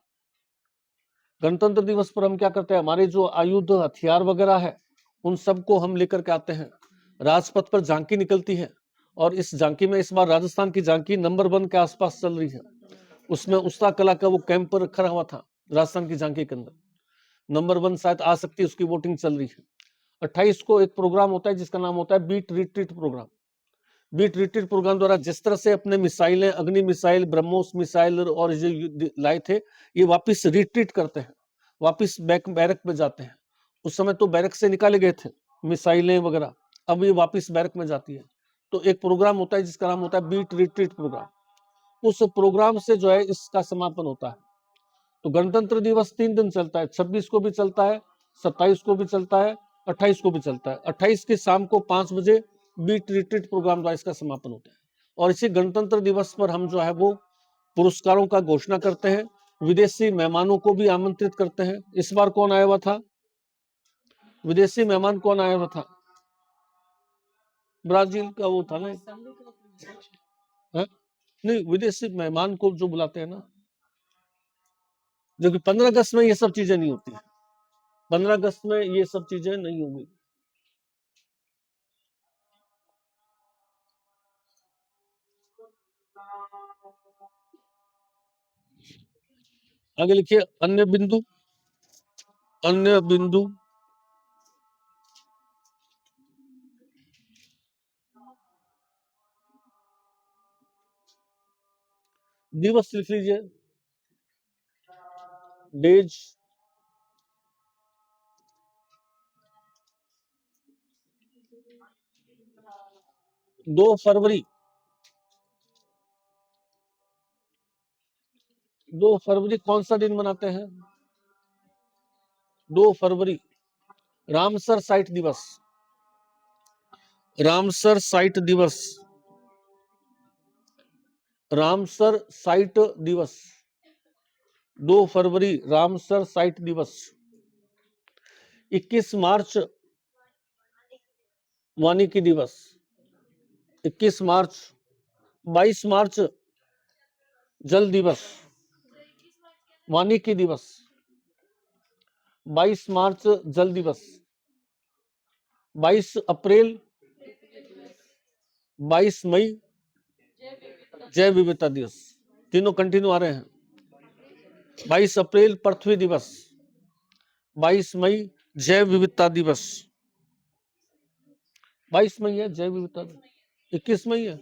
गणतंत्र दिवस पर हम क्या करते हैं, हमारे जो आयुध हथियार वगैरह है उन सबको हम लेकर के आते हैं, राजपथ पर झांकी निकलती है, और इस झांकी में इस बार राजस्थान की झांकी नंबर 1 के आसपास चल रही है। उसमें उस्ता कला का वो कैंप रखा हुआ था राजस्थान की झांकी के अंदर, नंबर 1 शायद आ सकती है, उसकी वोटिंग चल रही है। 28 को एक प्रोग्राम होता है जिसका नाम होता है beat retreat programme. Beat retreat programme द्वारा जिस तरह से अपने मिसाइलें, अग्नि मिसाइल, ब्रह्मोस मिसाइल और जो लाए थे, ये वापस रिट्रीट करते हैं, वापस बैरक में जाते हैं। उस समय तो बैरक से निकाले गए थे मिसाइलें वगैरह, अब ये वापस बैरक में जाती है। तो एक प्रोग्राम होता है जिसका नाम होता है बीट रिट्रीट प्रोग्राम। उस प्रोग्राम से जो है इसका समापन होता है। तो गणतंत्र दिवस 3 दिन चलता है, 26 को भी चलता है, 27 को भी चलता है, 28 को भी चलता है। 28 की शाम को 5 बजे बीट रिट्रीट प्रोग्राम द्वारा इसका समापन होता है। और इसी गणतंत्र दिवस पर हम जो है वो पुरस्कारों का घोषणा करते हैं, विदेशी मेहमानों को भी आमंत्रित करते हैं। इस बार कौन आया हुआ था? विदेशी मेहमान कौन आया हुआ था? ब्राजील का वो था ना, नहीं, विदेशी मेहमान को जो बुलाते हैं ना, जो कि 15 अगस्त में ये सब चीजें नहीं होती, 15 अगस्त में ये सब चीजें नहीं होंगी। आगे लिखिए, अन्य बिंदु। अन्य बिंदु दिवस लिख लीजिए, डेज। 2 फरवरी, 2 फरवरी कौन सा दिन मनाते हैं? 2 फरवरी रामसर साइट दिवस, रामसर साइट दिवस, रामसर साइट दिवस, 2 फरवरी रामसर साइट दिवस। 21 मार्च वानिकी दिवस, 21 मार्च। 22 मार्च जल दिवस, वानिकी दिवस, 22 मार्च जल दिवस। 22 अप्रैल, 22 मई जैव विविधता दिवस। तीनों कंटिन्यू आ रहे हैं। 22 अप्रैल पृथ्वी दिवस, 22 मई जैव विविधता दिवस। 22 मई है जैव विविधता दिवस, 21 मई है,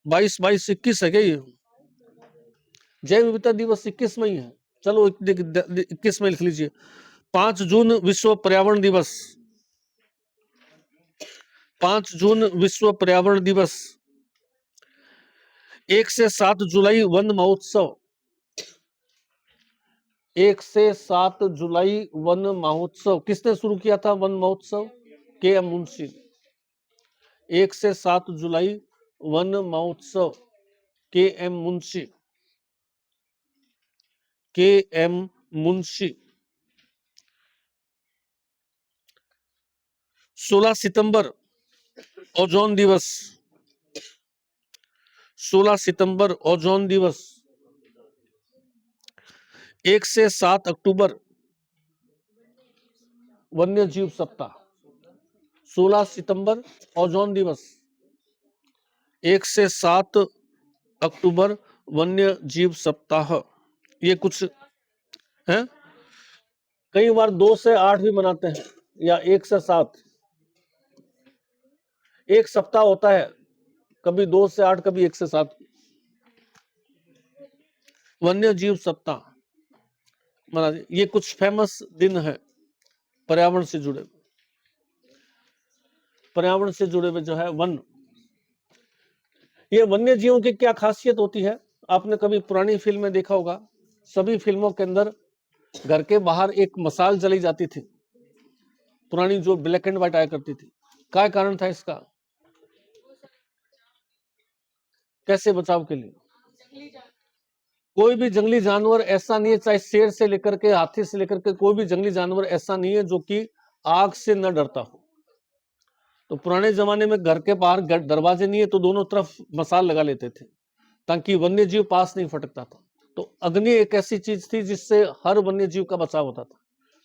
22-22-21 है क्या ये? जैव विविधता दिवस 21 मई है। चलो 21 मई लिख लीजिए। 5 जून विश्व पर्यावरण दिवस, 5 जून विश्व पर्यावरण दिवस। 1 से 7 जुलाई वन महोत्सव, 1 से 7 जुलाई वन महोत्सव। किसने शुरू किया था वन महोत्सव? के.एम. मुंशी। 1 से 7 जुलाई वन महोत्सव, के.एम. मुंशी। KM मुंशी। 16 सितंबर ओजोन दिवस, 16 सितंबर ओजोन दिवस। 1 से 7 अक्टूबर वन्य जीव सप्ताह। 16 सितंबर ओजोन दिवस, 1 से 7 अक्टूबर वन्य जीव सप्ताह। ये कुछ है। कई बार 2 से 8 भी मनाते हैं या 1 से 7। एक सप्ताह होता है, कभी 2 से 8, कभी 1 से 7। वन्य जीव सप्ताह मना। ये कुछ फेमस दिन है पर्यावरण से जुड़े, पर्यावरण से जुड़े हुए जो है वन। ये वन्य जीवों की क्या खासियत होती है, आपने कभी पुरानी फिल्म में देखा होगा, सभी फिल्मों के अंदर घर के बाहर एक मसाल जलाई जाती थी, पुरानी जो ब्लैक एंड व्हाइट आया करती थी। क्या कारण था इसका? कैसे बचाव के लिए? कोई भी जंगली जानवर ऐसा नहीं है, चाहे शेर से लेकर के हाथी से लेकर के कोई भी जंगली जानवर ऐसा नहीं है जो कि आग से न डरता हो। तो पुराने जमाने में घर के बाहर दरवाजे नहीं है तो दोनों तरफ मसाल लगा लेते थे ताकि वन्य जीव पास नहीं फटकता था। तो अग्नि एक ऐसी चीज थी जिससे हर वन्य जीव का बचाव होता था।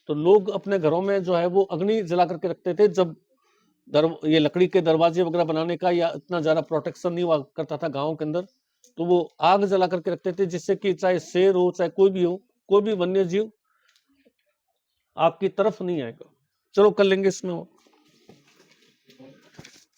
तो लोग अपने घरों में जो है वो अग्नि जला करके रखते थे। जब ये लकड़ी के दरवाजे वगैरह बनाने का या इतना ज्यादा प्रोटेक्शन नहीं हुआ करता था गाँव के अंदर, तो वो आग जला करके रखते थे जिससे कि चाहे शेर हो चाहे कोई भी हो, कोई भी वन्य जीव आपकी तरफ नहीं आएगा। चलो कर लेंगे इसमें।